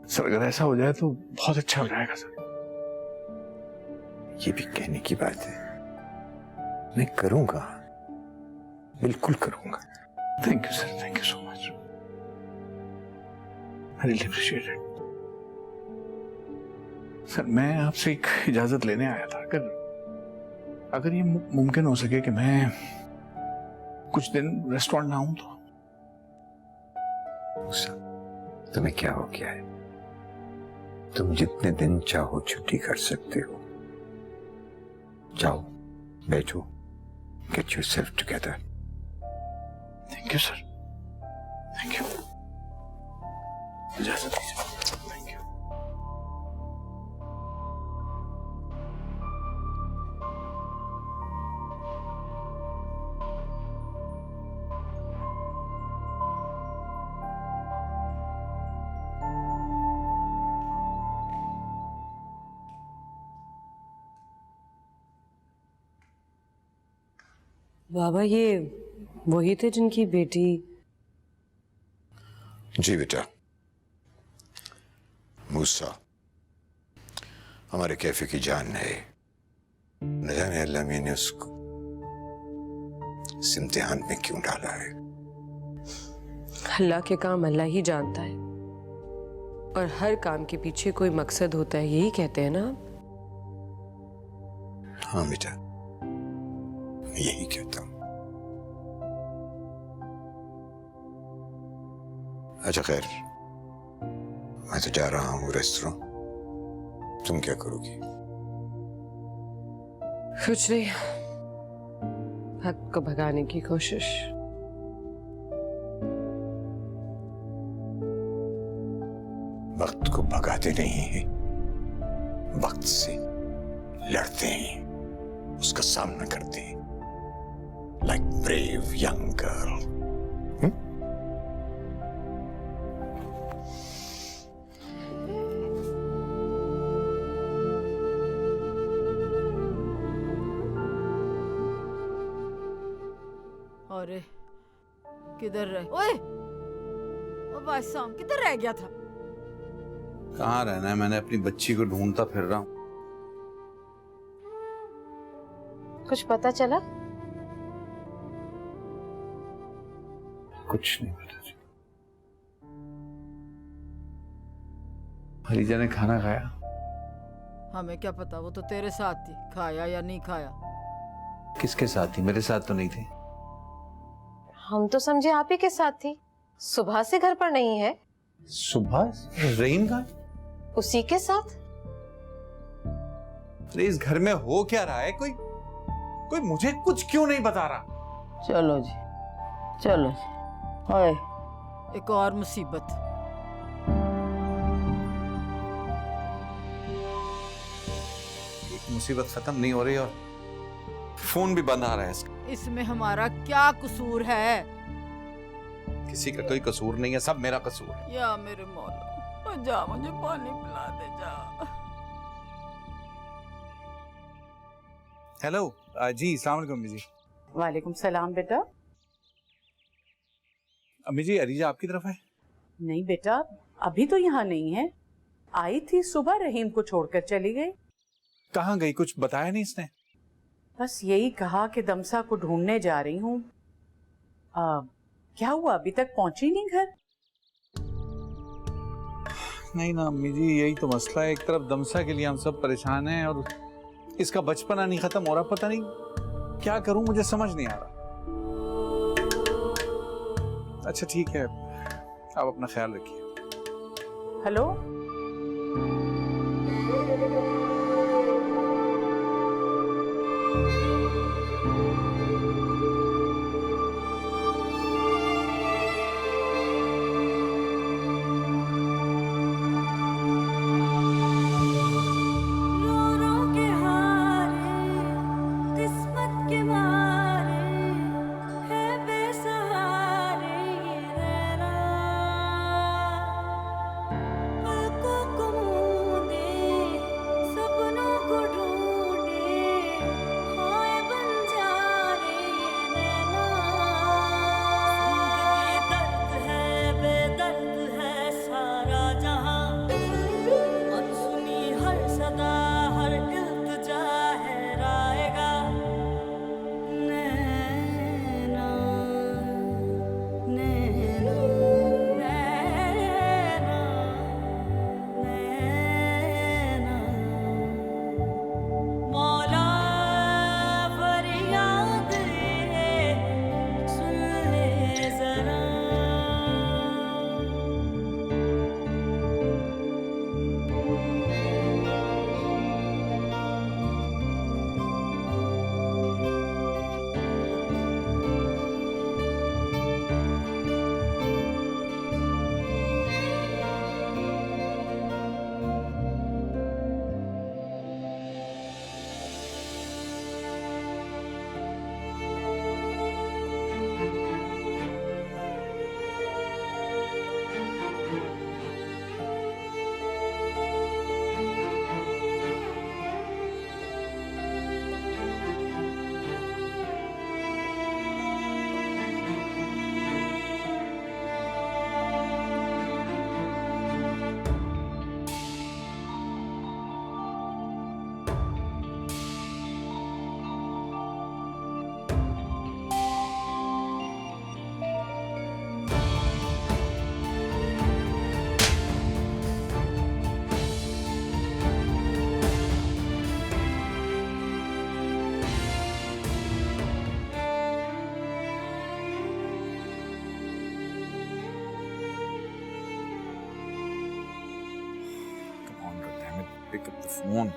सर अगर ऐसा हो जाए तो बहुत अच्छा हो जाएगा सर। ये भी कहने की बात है, मैं करूंगा, बिल्कुल करूंगा। Thank you sir, thank you so much. Really appreciate it. Sir मैं आपसे एक इजाजत लेने आया था, अगर ये मुमकिन हो सके कि मैं कुछ दिन रेस्टोरेंट ना आऊं तो। तुम्हें क्या हो गया है? तुम जितने दिन चाहो छुट्टी कर सकते हो। जाओ, बैठो, get yourself together. Thank you sir, thank you. इजाजत दीजिए। Thank you. बाबा ये वही थे जिनकी बेटी। जी बेटा, मूसा हमारे कैफे की जान है। न जाने अल्लाह मियां ने उसको इस इम्तिहान में क्यों डाला है। अल्लाह के काम अल्लाह ही जानता है, और हर काम के पीछे कोई मकसद होता है, यही कहते हैं ना। हाँ बेटा, यही कहता हूं। अच्छा खैर, मैं तो जा रहा हूँ रेस्टोरेंट। तुम क्या करोगी? कुछ नहीं, वक्त को भगाने की कोशिश। वक्त को भगाते नहीं हैं, वक्त से लड़ते हैं, उसका सामना करते हैं। Like brave young girl. अरे किधर रह? ओए, ओ भाई साहब किधर रह गया था? कहाँ रहना है, मैंने अपनी बच्ची को ढूंढता फिर रहा हूँ। कुछ पता चला? कुछ नहीं पता जी। हरीजा ने खाना खाया? हमें क्या पता, वो तो तेरे साथ थी, खाया या नहीं खाया। किसके साथ थी? मेरे साथ तो नहीं थी। हम तो समझे आप ही के साथ थी। सुबह से घर पर नहीं है। सुबह? रहीम का? उसी के साथ। अरे इस घर में हो क्या रहा है? कोई मुझे कुछ क्यों नहीं बता रहा? चलो जी, चलो जी। ओए, एक और मुसीबत। एक मुसीबत खत्म नहीं हो रही और फोन भी बंद आ रहा है इसका। इसमें हमारा क्या कसूर है? किसी का कोई कसूर नहीं है, सब मेरा कसूर है। या मेरे मौला, जा मुझे पानी पिला दे जा। हेलो जी, अस्सलाम वालेकुम अम्मी जी। वालेकुम सलाम बेटा। अम्मी जी, अरीजा आपकी तरफ है? नहीं बेटा, अभी तो यहाँ नहीं है। आई थी सुबह, रहीम को छोड़कर चली गई। कहाँ गई? कुछ बताया नहीं इसने? बस यही कहा कि दमसा को ढूंढने जा रही हूँ। क्या हुआ, अभी तक पहुंची नहीं घर? नहीं ना अम्मी जी, यही तो मसला है। एक तरफ दमसा के लिए हम सब परेशान हैं और इसका बचपना नहीं खत्म हो रहा। पता नहीं क्या करूं, मुझे समझ नहीं आ रहा। अच्छा ठीक है, आप अपना ख्याल रखिए। Hello, pick up the phone.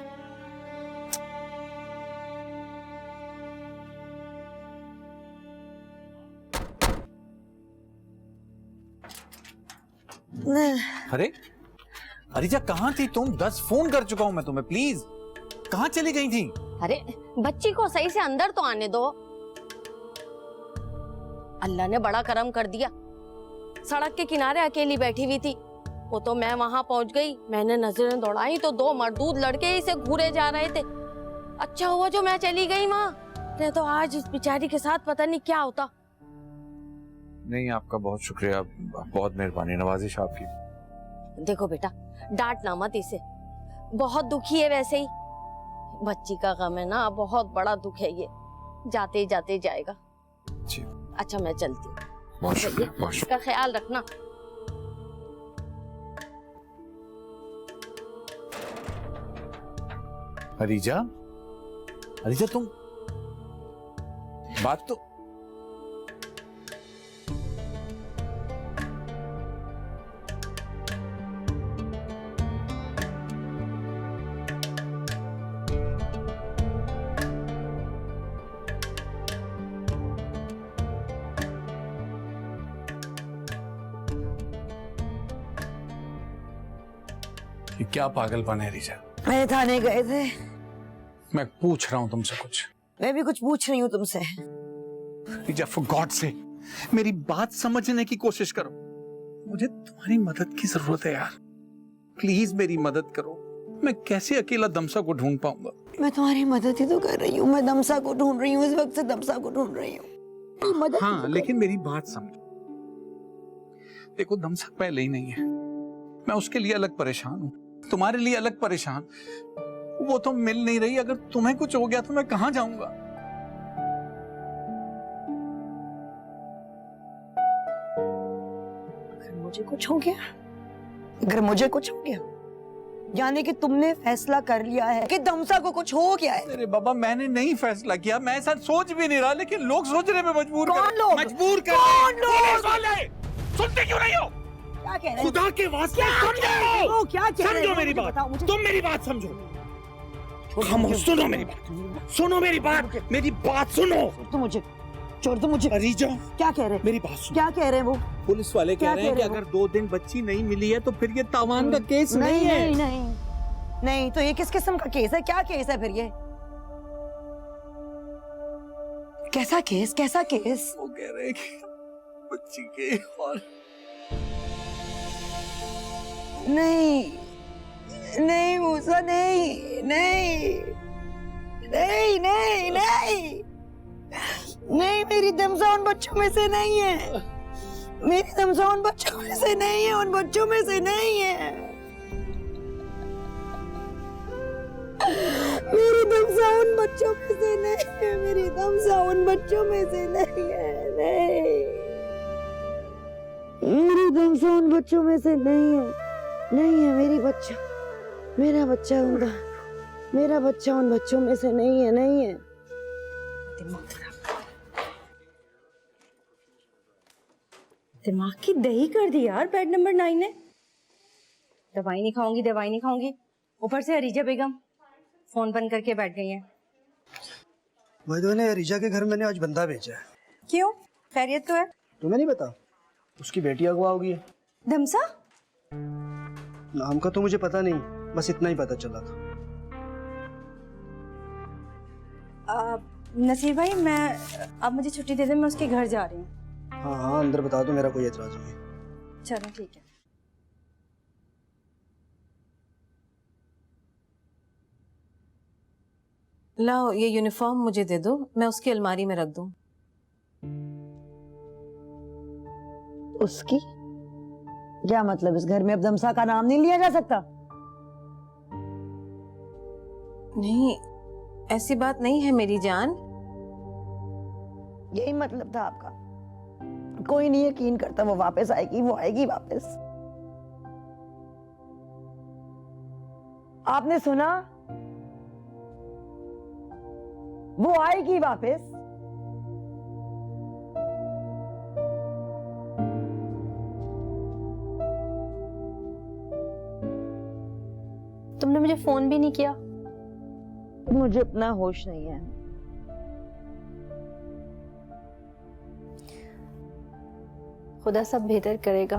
अरे अरिजा कहाँ थी तुम? 10 फोन कर चुका हूं मैं तुम्हें, प्लीज कहाँ चली गई थी? अरे बच्ची को सही से अंदर तो आने दो। अल्लाह ने बड़ा करम कर दिया, सड़क के किनारे अकेली बैठी हुई थी। वो तो मैं वहां पहुंच गई, मैंने नजरें दौड़ाई तो 2 मर्दूद लड़के इसे घूरे जा रहे थे। अच्छा हुआ जो मैं चली गई वहां, नहीं तो आज इस बेचारी के साथ पता नहीं क्या होता। नहीं, आपका बहुत शुक्रिया, बहुत मेहरबानी, नवाजिश आपकी। देखो बेटा, डांटना मत इसे, बहुत दुखी है वैसे ही। बच्ची का गम है ना, बहुत बड़ा दुख है ये, जाते जाते जाएगा। जी। अच्छा मैं चलती हूँ, बहुत शुक्रिया, बहुत इसका ख्याल रखना। अरिजा, अरिजा तुम बात तो ये क्या पागलपन है रिजा? मैं थाने गए थे। मैं पूछ रहा हूं तुमसे कुछ। मैं भी कुछ पूछ रही हूँ तुमसे। रिजा, फॉर गॉड से मेरी बात समझने की कोशिश करो। मुझे तुम्हारी मदद की जरूरत है यार, प्लीज मेरी मदद करो। मैं कैसे अकेला दमसा को ढूंढ पाऊंगा? मैं तुम्हारी मदद ही तो कर रही हूँ, मैं दमसा को ढूंढ रही हूँ, इस वक्त से दमसा को ढूंढ रही हूँ। मदद हाँ, लेकिन मेरी बात समझो। देखो, दमसा पहले ही नहीं है, मैं उसके लिए अलग परेशान हूँ, तुम्हारे लिए अलग परेशान। वो तो मिल नहीं रही, अगर तुम्हें कुछ हो गया तो मैं कहां जाऊंगा? अगर मुझे कुछ हो गया, अगर मुझे कुछ हो गया, यानी कि तुमने फैसला कर लिया है कि दमसा को कुछ हो गया है। अरे बाबा, मैंने नहीं फैसला किया, मैं ऐसा सोच भी नहीं रहा, लेकिन लोग सोचने पे मजबूर कौन कर लोग? मजबूर कर कौन लोग? पुलिस वाले! सुनते क्यों नहीं हो? क्या कह रहे हैं? खुदा के वास्ते समझो, क्या कह रहे समझो हैं? मेरी मुझे बात, बताओ, मुझे तुम मेरी बात समझो। खामोश, सुनो मेरी बात, सुनो मेरी बात, मेरी बात सुनो। तो मुझे छोड़ दो, मुझे। अरिजा, क्या कह रहे हैं? मेरी बात सुनो। क्या कह रहे हैं वो? पुलिस वाले कह रहे हैं कि अगर 2 दिन बच्ची नहीं मिली है तो फिर ये तावान का केस नहीं है। नहीं नहीं नहीं, तो ये किस किस्म का केस है? क्या केस है फिर ये? कैसा केस? कैसा केस? वो कह रहे हैं कि बच्ची के और नहीं नहीं मूसा, नहीं नहीं नहीं नहीं नहीं नहीं, मेरी दमसा उन बच्चों में से नहीं है, मेरी दमसा उन बच्चों में से नहीं है, उन बच्चों में से नहीं है। मेरी दमसा उन बच्चों में से नहीं है, मेरी दमसा उन बच्चों में से नहीं है, नहीं, मेरी दमसा उन बच्चों में से नहीं है, नहीं है मेरी बच्चा, मेरा बच्चा उनका, मेरा बच्चा उन बच्चों में से नहीं है, नहीं है। दिमाग की दही कर दी यार बेड नंबर 9 ने। दवाई नहीं खाऊंगी, दवाई नहीं खाऊंगी, ऊपर से अरीजा बेगम फोन बंद करके बैठ गई हैं। वैद्य ने अरीजा के घर मैंने आज बंदा भेजा है। क्यों? खैरियत तो है? तुम्हें नहीं पता? उसकी बेटी अगवा हो गई है। धमसा? नाम का तो मुझे पता नहीं, बस इतना ही पता चला था। नसीर भाई, मैं अब मुझे छुट्टी दे दे, मैं उसके घर जा रही हूँ। हाँ हाँ, अंदर बता दो, मेरा कोई एतराज नहीं है। चलो ठीक है। लाओ ये यूनिफॉर्म मुझे दे दो, मैं उसकी अलमारी में रख दूं। उसकी क्या मतलब? इस घर में अब दमसा का नाम नहीं लिया जा सकता? नहीं, ऐसी बात नहीं है मेरी जान। यही मतलब था आपका? कोई नहीं यकीन करता वो वापस आएगी, वो आएगी वापस। आपने सुना? वो आएगी वापस। तुमने मुझे फोन भी नहीं किया। मुझे अपना होश नहीं है। खुदा सब बेहतर करेगा।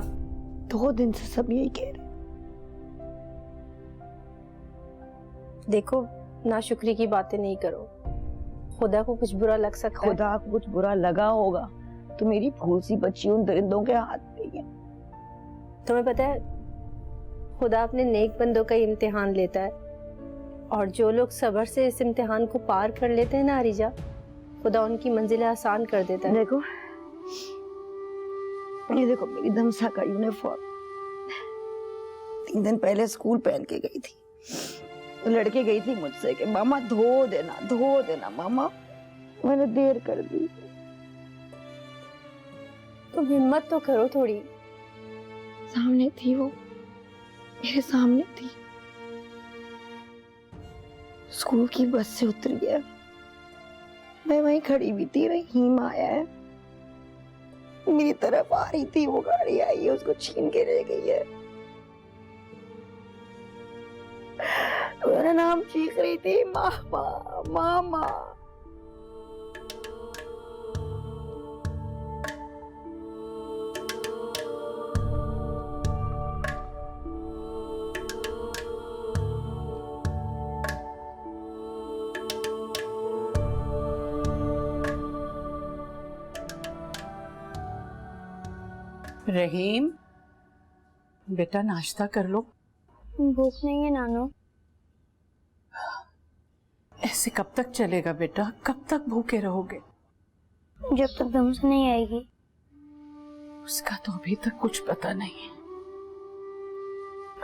2 दिन से सब यही कह रहे। देखो, नाशुक्री की बातें नहीं करो, खुदा को कुछ बुरा लग सकता है। खुदा को कुछ बुरा लगा होगा तो मेरी फूल सी बच्ची उन दरिंदों के हाथ में है। तुम्हें पता है, खुदा अपने नेक बंदों का इम्तिहान लेता है, और जो लोग सब्र से इस इम्तिहान को पार कर लेते हैं ना अरीजा, खुदा उनकी मंजिलें आसान कर देता है। देखो, ये देखो मेरी धमसा का यूनिफॉर्म 3 दिन पहले स्कूल पहन के गई थी। लड़के गई थी मुझसे कि मामा धो देना मामा। मैंने देर कर दी। तुम हिम्मत तो करो थोड़ी। सामने थी वो, मेरे सामने थी। स्कूल की बस से उतरी है, मैं वहीं खड़ी भी थी। रहीम आया है, मेरी तरफ आ रही थी। वो गाड़ी आई है, उसको छीन के ले गई है। मेरा नाम चीख रही थी, मामा मामा। रहीम, बेटा नाश्ता कर लो। भूख नहीं है नानू। ऐसे कब तक चलेगा बेटा? कब तक भूखे रहोगे? जब तक दमसा नहीं आएगी। उसका तो अभी तक कुछ पता नहीं है।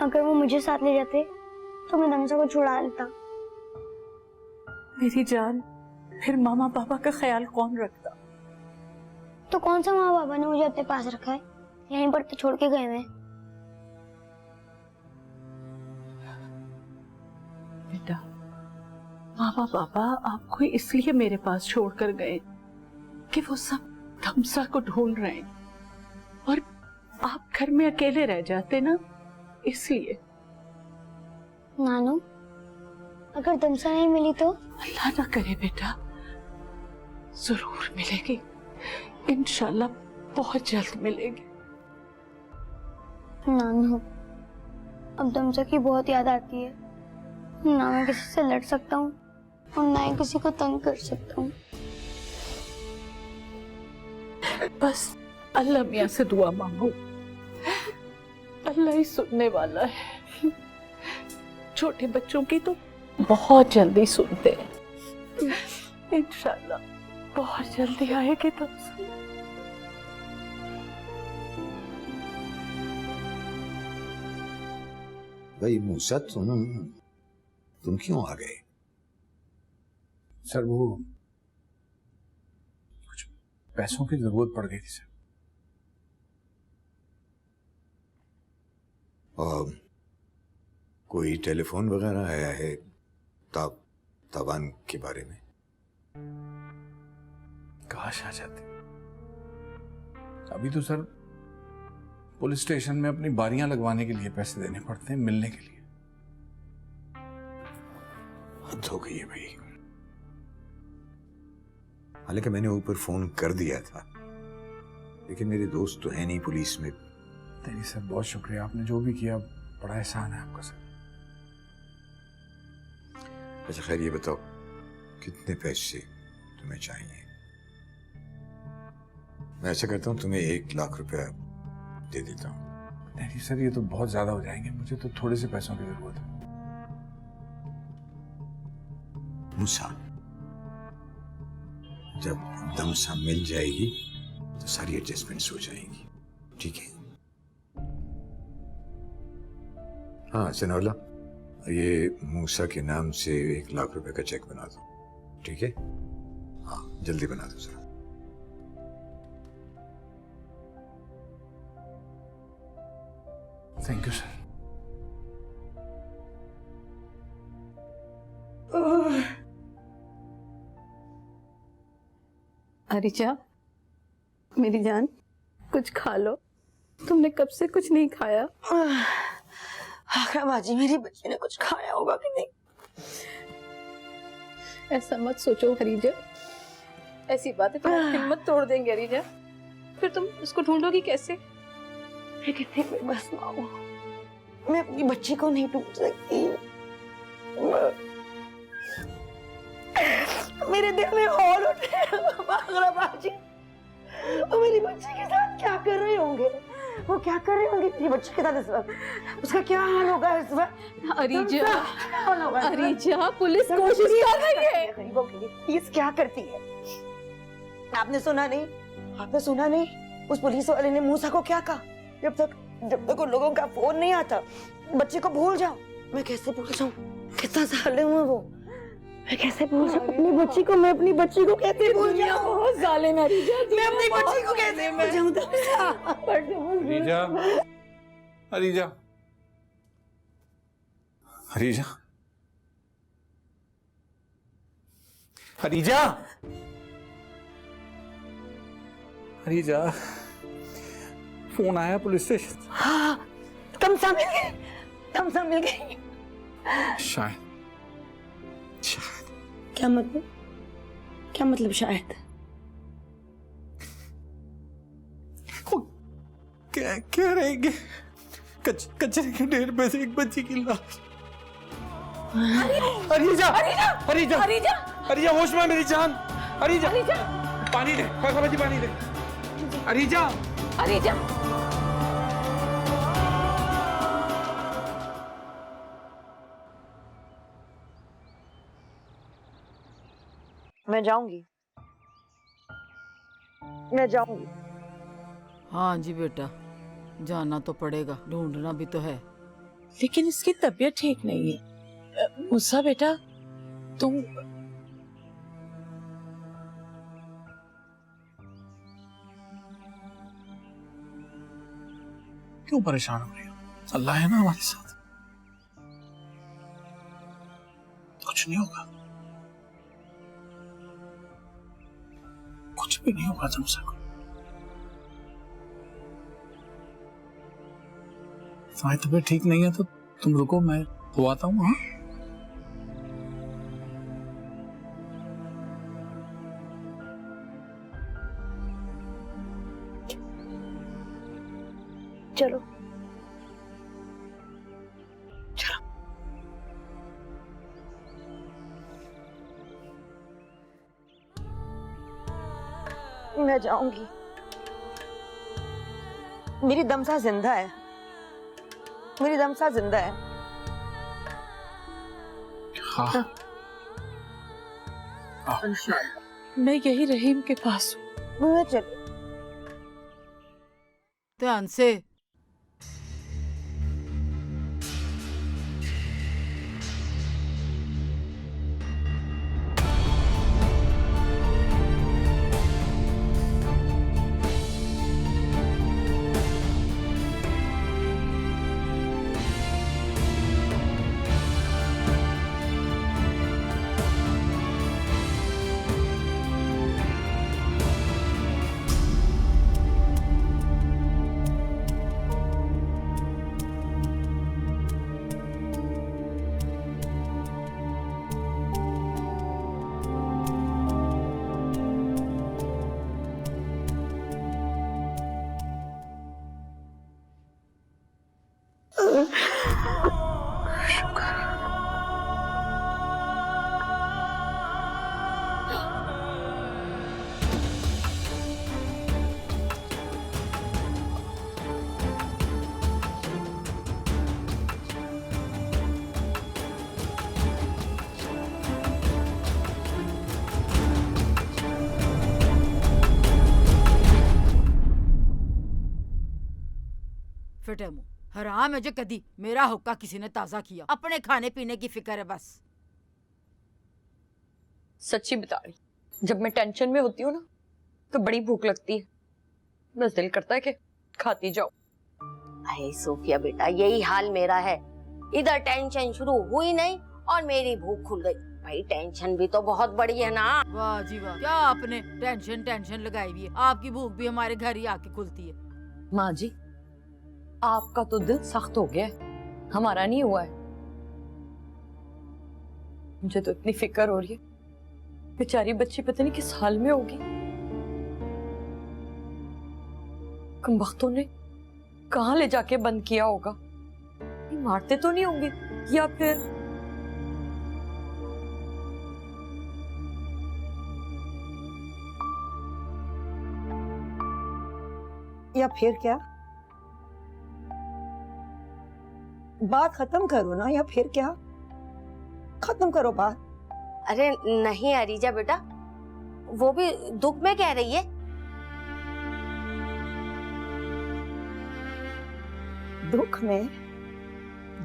अगर वो मुझे साथ ले जाते तो मैं दमसा को छुड़ा लेता। मेरी जान, फिर मामा पापा का ख्याल कौन रखता? तो कौन सा माँ बाबा ने मुझे अपने पास रखा है? यहीं पर तो छोड़ के गए हैं। बेटा, मामा पापा आपको इसलिए मेरे पास छोड़कर गए कि वो सब धमसा को ढूंढ रहे हैं, और आप घर में अकेले रह जाते ना, इसलिए। नानू, अगर दमसा नहीं मिली तो? अल्लाह ना करे बेटा, जरूर मिलेगी। इंशाल्लाह बहुत जल्द मिलेगी। नानू, अब दमसा की बहुत याद आती है। ना मैं किसी से लड़ सकता हूँ और ना ही किसी को तंग कर सकता हूँ। बस अल्लाह मियाँ से दुआ मांगो, अल्लाह ही सुनने वाला है। छोटे बच्चों की तो बहुत जल्दी सुनते हैं। इंशाल्लाह बहुत जल्दी आएगी दमसा। भाई मूसा, तुम क्यों आ गए? सर, वो कुछ पैसों की जरूरत पड़ गई थी सर। और कोई टेलीफोन वगैरह आया है तावान के बारे में? काश आ जाते। अभी तो सर पुलिस स्टेशन में अपनी बारियां लगवाने के लिए पैसे देने पड़ते हैं, मिलने के लिए। हद हो गई है भाई। हालांकि मैंने ऊपर फोन कर दिया था, लेकिन मेरे दोस्त तो है नहीं पुलिस में। नहीं सर, बहुत शुक्रिया, आपने जो भी किया बड़ा एहसान है आपका सर। अच्छा खैर, ये बताओ कितने पैसे तुम्हें चाहिए? मैं ऐसा करता हूँ, तुम्हें 1 लाख रुपया दे देता हूँ। नहीं सर, ये तो बहुत ज्यादा हो जाएंगे, मुझे तो थोड़े से पैसों की जरूरत है। मूसा, जब दमसा मिल जाएगी तो सारी एडजस्टमेंट्स हो जाएंगी, ठीक है? हाँ सनौला, ये मूसा के नाम से 1 लाख रुपए का चेक बना दो, ठीक है? हाँ जल्दी बना दो sir. Thank you sir. Areeja, मेरी जान, कुछ खा लो। तुमने कब से कुछ नहीं खाया। आखिर बाजी मेरी बच्ची ने कुछ खाया होगा कि नहीं? ऐसा मत सोचो हरीजा, ऐसी बातें तुम्हारी हिम्मत तोड़ देंगे हरीजा। फिर तुम उसको ढूंढोगी कैसे? मैं कितनी बेबस माँ हूँ, मैं अपनी बच्ची को नहीं ढूंढ सकती। मेरे दिल में हौल उठे आखिर बाजी, वो मेरी बच्ची के साथ क्या कर रहे होंगे? वो क्या कर रहे होंगे मेरी बच्ची के साथ इस वक्त? उसका क्या हाल होगा इस वक्त? अरीजा, पुलिस कोशिश कर रही है। गरीबों के लिए पुलिस क्या करती है? आपने सुना नहीं? आपने सुना नहीं? उस पुलिस वाले ने मूसा को क्या कहा? जब तक उन लोगों का फोन नहीं आता, बच्चे को भूल जाओ। मैं कैसे भूल जाऊं? कितना साल हुआ वो, मैं कैसे भूल जाऊं अपनी बच्ची को? मैं अपनी बच्ची को कैसे भूल जाऊं? बहुत जालिम है अरीजा, मैं अपनी बच्ची को कैसे भूल जाऊं? अरीजा, अरीजा, अरीजा, अरीजा, अरीजा, फोन आया पुलिस स्टेशन। हाँ, तमसा मिल गई, तमसा मिल गई। शायद क्या मतलब? क्या मतलब शायद? कह रहे कि कचरे के ढेर पे से एक बच्ची की लाश। अरीजा, अरीजा, अरीजा, अरीजा, होश में मेरी जान। अरीजा, पानी दे, बच्ची पानी दे। अरीजा, अरीजा, मैं जाऊंगी, मैं जाऊंगी। हाँ जी बेटा, जाना तो पड़ेगा, ढूंढना भी तो है। लेकिन इसकी तबीयत ठीक नहीं है। मूसा बेटा, तुम क्यों परेशान हो रही हो? अल्लाह है ना हमारे साथ, कुछ नहीं होगा, कुछ भी नहीं होगा तुमसे। तुम्हारी तबीयत ठीक नहीं है तो तुम रुको, मैं हो आता हूँ। हाँ, चलो चलो। मैं जाऊंगी, मेरी दमसा जिंदा है, मेरी दमसा जिंदा है। हाँ, मैं यही रहीम के पास हूँ। मैं चल ध्यान से। फिटे मुंह, हराम है जो कदी मेरा हुक्का किसी ने ताजा किया। अपने खाने पीने की फिक्र है बस। सच्ची बता रही, जब मैं टेंशन में होती हूँ ना तो बड़ी भूख लगती है, बस दिल करता है कि खाती जाओ। अरे सोफिया बेटा, यही हाल मेरा है। इधर टेंशन शुरू हुई नहीं और मेरी भूख खुल गई। भाई टेंशन भी तो बहुत बड़ी है ना। वाह जी वाह, क्या आपने टेंशन लगाई हुई है। आपकी भूख भी हमारे घर ही आके खुलती है। माँ जी, आपका तो दिल सख्त हो गया है। हमारा नहीं हुआ है। मुझे तो इतनी फिक्र हो रही है, बेचारी बच्ची पता नहीं किस हाल में होगी। कमबख्तों ने कहाँ ले जाके बंद किया होगा? मारते तो नहीं होंगे या फिर क्या? बात खत्म करो ना, या फिर क्या? खत्म करो बात। अरे नहीं अरीजा बेटा, वो भी दुख में कह रही है। दुख में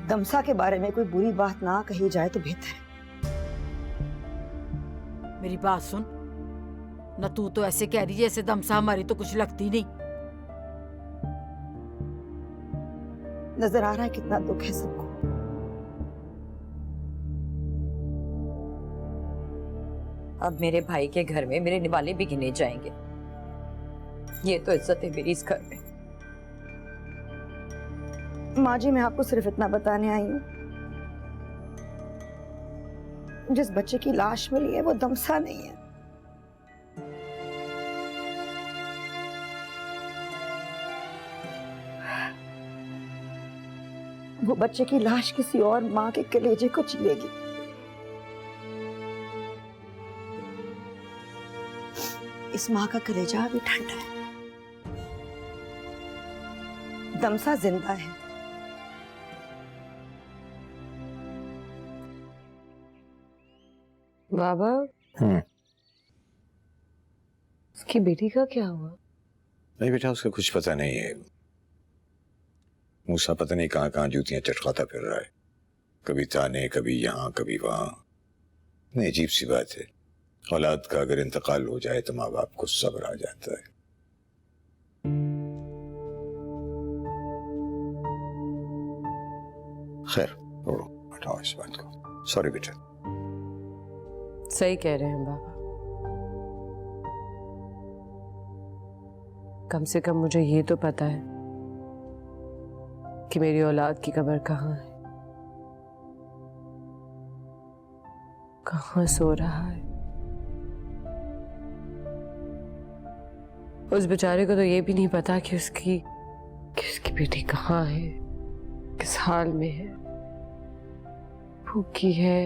दमसा के बारे में कोई बुरी बात ना कही जाए तो बेहतर है। मेरी बात सुन न, तू तो ऐसे कह रही है जैसे दमसा हमारी तो कुछ लगती नहीं। नजर आ रहा है कितना दुख है सबको। अब मेरे भाई के घर में मेरे निवाले भी गिने जाएंगे। ये तो इज्जत है मेरी इस घर में। माँ जी, मैं आपको सिर्फ इतना बताने आई हूँ, जिस बच्चे की लाश मिली है वो दमसा नहीं है। वो बच्चे की लाश किसी और माँ के कलेजे को चिलेगी। इस माँ का कलेजा अभी ठंडा है। दमसा जिंदा है। बाबा, उसकी बेटी का क्या हुआ? नहीं बेटा, उसका कुछ पता नहीं है। मूसा पता नहीं कहाँ कहाँ जूतियां चटकाता फिर रहा है, कभी ताने, कभी यहाँ कभी वहां। नहीं, अजीब सी बात है। औलाद का अगर इंतकाल हो जाए तो माँ बाप को सब्र आ जाता है। खैर छोड़ो, हटाओ इस बात को। सॉरी बेटा। सही कह रहे हैं बाबा। कम से कम मुझे ये तो पता है कि मेरी औलाद की कब्र कहाँ है, कहाँ सो रहा है। उस बेचारे को तो ये भी नहीं पता कि उसकी बेटी कहाँ है, किस हाल में है, भूखी है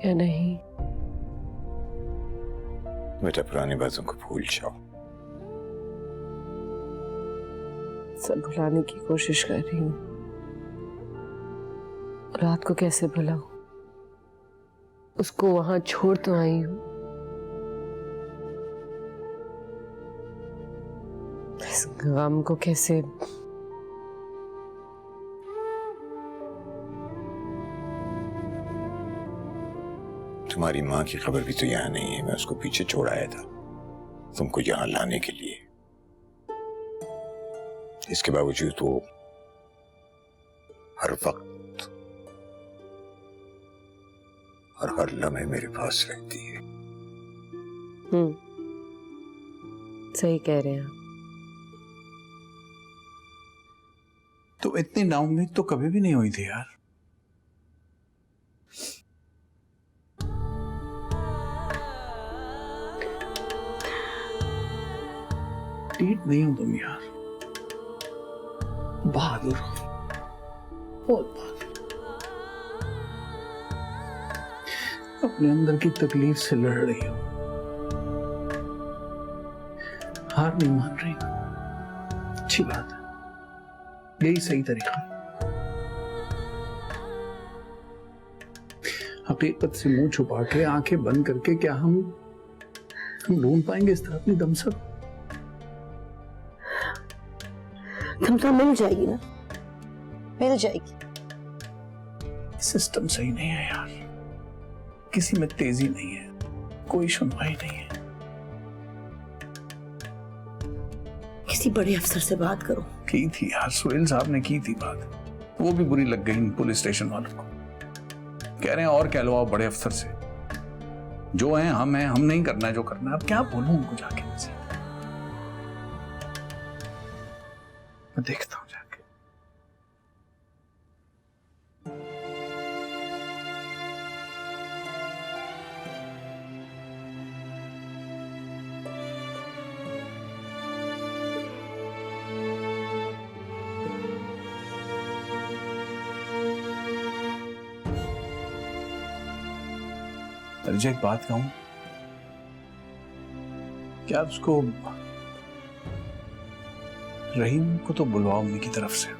या नहीं। बेटा पुरानी बातों को भूल जाओ। सब भुलाने की कोशिश कर रही हूँ। रात को कैसे भुलाऊं? उसको वहां छोड़ तो आई हूँ, इस गम को कैसे तुम्हारी माँ की खबर भी तो यहाँ नहीं है। मैं उसको पीछे छोड़ आया था तुमको यहाँ लाने के लिए। इसके बावजूद वो हर वक्त और हर लम्हे मेरे पास रहती है। सही कह रहे हैं। तो इतनी नाउम्मीद तो कभी भी नहीं हुई थी यार। ढीठ नहीं हो तुम यार, बहादुर हो, बहुत बहादुर। अपने अंदर की तकलीफ से लड़ रही हो, हार नहीं मान रही। अच्छी बात है, यही सही तरीका है। हकीकत से मुंह छुपा के, आंखें बंद करके क्या हम ढूंढ पाएंगे इस तरह अपनी दमसा? दमसा मिल जाएगी ना, मिल जाएगी। सिस्टम सही नहीं है यार, किसी में तेजी नहीं है, कोई सुनवाई नहीं है। किसी बड़े अफसर से बात करो। की थी यार, सुहेल साहब ने की थी बात, वो भी बुरी लग गई पुलिस स्टेशन वालों को। कह रहे हैं और कह लो आप बड़े अफसर से, जो हैं हम हैं, हम नहीं करना है जो करना है। अब क्या बोलूं उनको जाके? मैं देखता हूं जाके। अरिजा एक बात कहूं, क्या उसको रहीम को तो बुलवाओ अम्मी की तरफ से।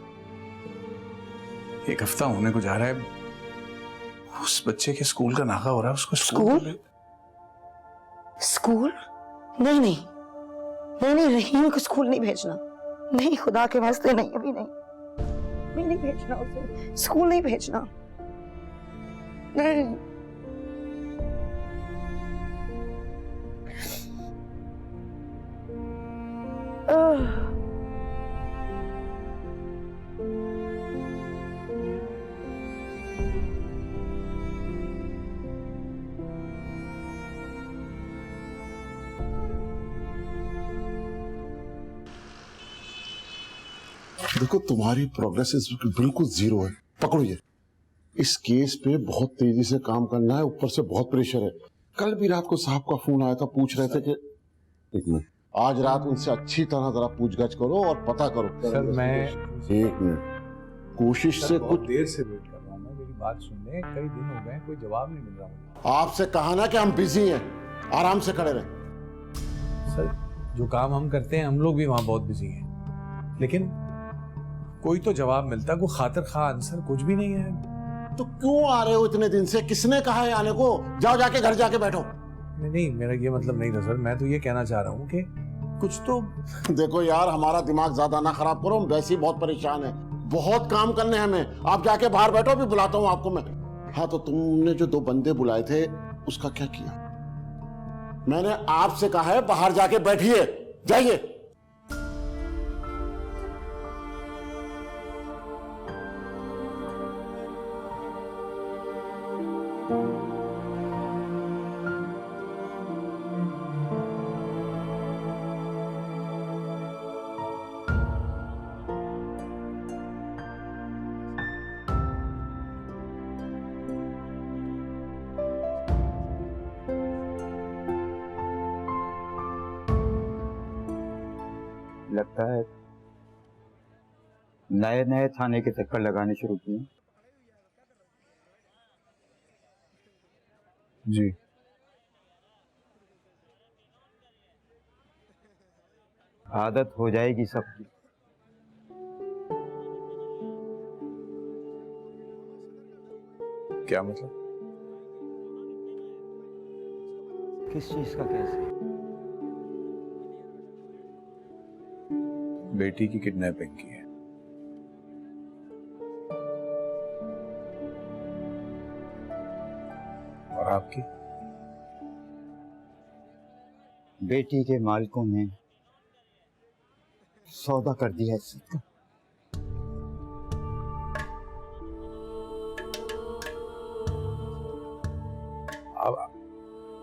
एक हफ्ता होने को जा रहा है, उस बच्चे के स्कूल का नागा हो रहा है, उसको स्कूल? स्कूल? नहीं नहीं नहीं नहीं, रहीम को स्कूल नहीं भेजना, नहीं, खुदा के वास्ते नहीं, अभी नहीं, नहीं भेजना उसे, स्कूल नहीं भेजना, नहीं। देखो तुम्हारी प्रोग्रेस बिल्कुल जीरो है। पकड़ो ये, इस केस पे बहुत तेजी से काम करना है, ऊपर से बहुत प्रेशर है। कल भी रात को साहब का फोन आया था, पूछ रहे थे कि एक मिनट, आज रात उनसे अच्छी तरह जरा पूछगछ करो और पता करो। सर मैं एक मिनट, कोशिश से कुछ देर से वेट कर रहा हूँ, मैं मेरी बात सुनने, कई दिन हो गए कोई जवाब नहीं मिल रहा मुझे। आपसे कहा ना कि हम बिजी हैं, आराम से खड़े रहे। सर जो काम हम करते हैं हम लोग भी वहाँ बहुत बिजी हैं, लेकिन कोई तो जवाब मिलता, कोई खातिर खा आंसर कुछ भी नहीं है। तो क्यों आ रहे हो इतने दिन से? किसने कहा है आने को? जाओ जाके घर जाके बैठो। नहीं, मेरा ये मतलब नहीं था सर, मैं तो ये कहना चाह रहा हूँ कि कुछ तो देखो यार, हमारा दिमाग ज्यादा ना खराब करो, हम वैसे ही बहुत परेशान है, बहुत काम करने हैं हमें। आप जाके बाहर बैठो, अभी बुलाता हूँ आपको मैं। हाँ तो तुमने जो 2 बंदे बुलाए थे उसका क्या किया? मैंने आपसे कहा है बाहर जाके बैठिए, जाइए। लगता है नए नए थाने के चक्कर लगाने शुरू किए। जी आदत हो जाएगी सबकी। क्या मतलब? किस चीज का? कैसे? बेटी की किडनैपिंग की है। और आपकी? बेटी के मालिकों ने सौदा कर दिया इसका।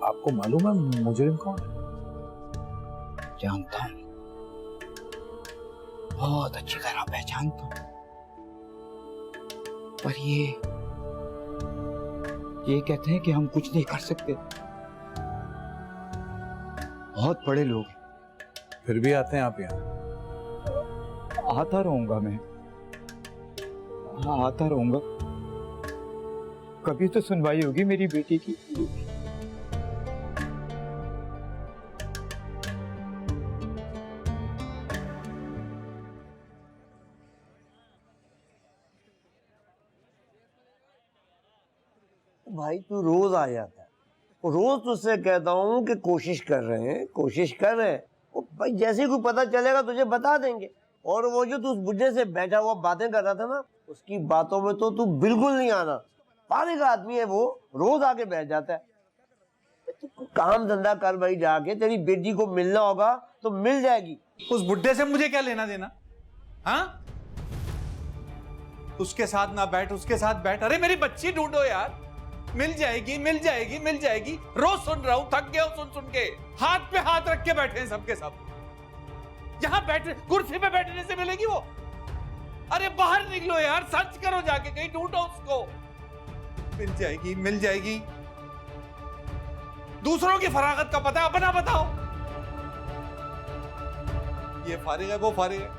आपको मालूम है मुजरिम कौन है? जानता हूं, बहुत अच्छी तरह पहचानता हूं, पर ये कहते हैं कि हम कुछ नहीं कर सकते। बहुत बड़े लोग हैं। फिर भी आते हैं आप यहाँ? आता रहूंगा मैं, हाँ आता रहूंगा। कभी तो सुनवाई होगी मेरी बेटी की। भाई तू रोज आ जाता है, रोज तुझसे कहता हूँ कि कोशिश कर रहे हैं, कोशिश कर रहे हैं। वो भाई जैसे ही कोई पता चलेगा तुझे बता देंगे। और वो जो तू उस बुढ़े से बैठा हुआ बातें कर रहा था ना, उसकी बातों में तो तू बिल्कुल नहीं आना। पागल का आदमी है वो, रोज आके बैठ जाता है। तू काम धंधा कर भाई, जाके तेरी बेटी को मिलना होगा तो मिल जाएगी। उस बुढ़े से मुझे क्या लेना देना? हाँ, उसके साथ ना बैठ, उसके साथ बैठ। अरे मेरी बच्ची ढूंढो यार, मिल जाएगी मिल जाएगी मिल जाएगी। रोज सुन रहा हूं, थक गया हूं सुन सुन के। हाथ पे हाथ रख के बैठे हैं सबके सब। यहां बैठे कुर्सी पे बैठने से मिलेगी वो? अरे बाहर निकलो यार, सर्च करो जाके, कहीं ढूंढो उसको। मिल जाएगी मिल जाएगी। दूसरों की फरागत का पता, अपना बताओ। ये फारिग है, वो फारिग है।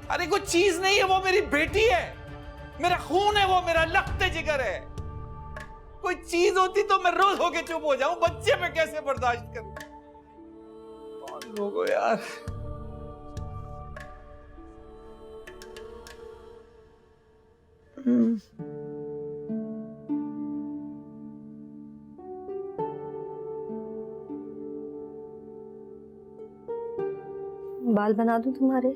अरे कोई चीज नहीं है, वो मेरी बेटी है, मेरा खून है, वो मेरा लख्ते जिगर है। कोई चीज होती तो मैं रोज होके चुप हो जाऊं, बच्चे पे कैसे बर्दाश्त करूं? कौन लोग हो यार? बाल बना दूं तुम्हारे?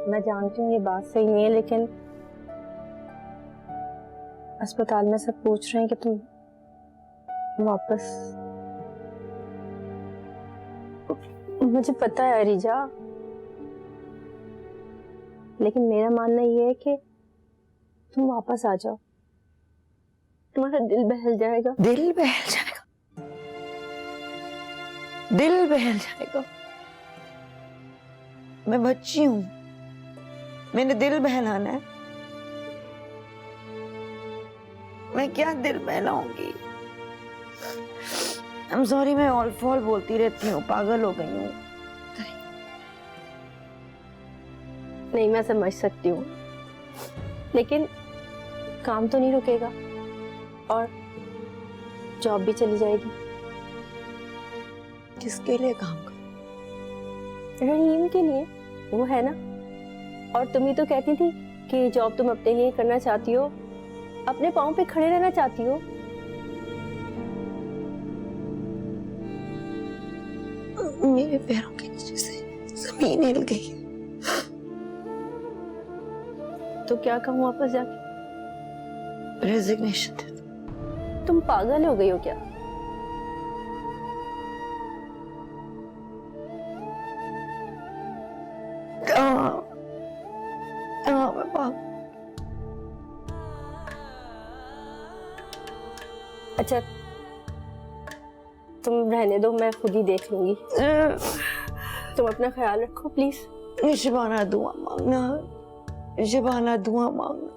मैं जानती हूँ ये बात सही नहीं है, लेकिन अस्पताल में सब पूछ रहे हैं कि तुम वापस। मुझे पता है अरीजा, लेकिन मेरा मानना ये है कि तुम वापस आ जाओ, तुम्हारा दिल बहल जाएगा। दिल बहल जाएगा? दिल बहल जाएगा? मैं बच्ची हूं, मैंने दिल बहलाना है? मैं क्या दिल बहलाऊंगी? I'm sorry, मैं ऑल फॉल बोलती रहती हूँ, पागल हो गई हूँ। नहीं, मैं समझ सकती हूँ, लेकिन काम तो नहीं रुकेगा और जॉब भी चली जाएगी। किसके लिए काम कर? रहीम के लिए, वो है ना। और तुम ही तो कहती थी कि जॉब तुम अपने लिए करना चाहती हो, अपने पाँव पे खड़े रहना चाहती हो। मेरे पैरों के नीचे से जमीन हिल गई। तो क्या कहूँ वापस जाके? रेजिग्नेशन दे दो। तुम पागल हो गई हो क्या? मैं पागल। अच्छा तुम रहने दो, मैं खुद ही देख लूंगी। तुम अपना ख्याल रखो प्लीज। शिबाना दुआ मांगना, शिबाना दुआ मांगना,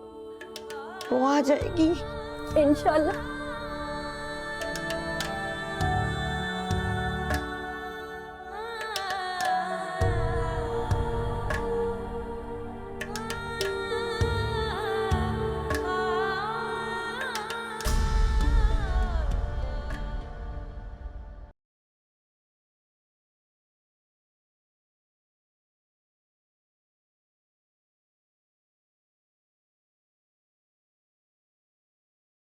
वो आ जाएगी इंशाल्लाह।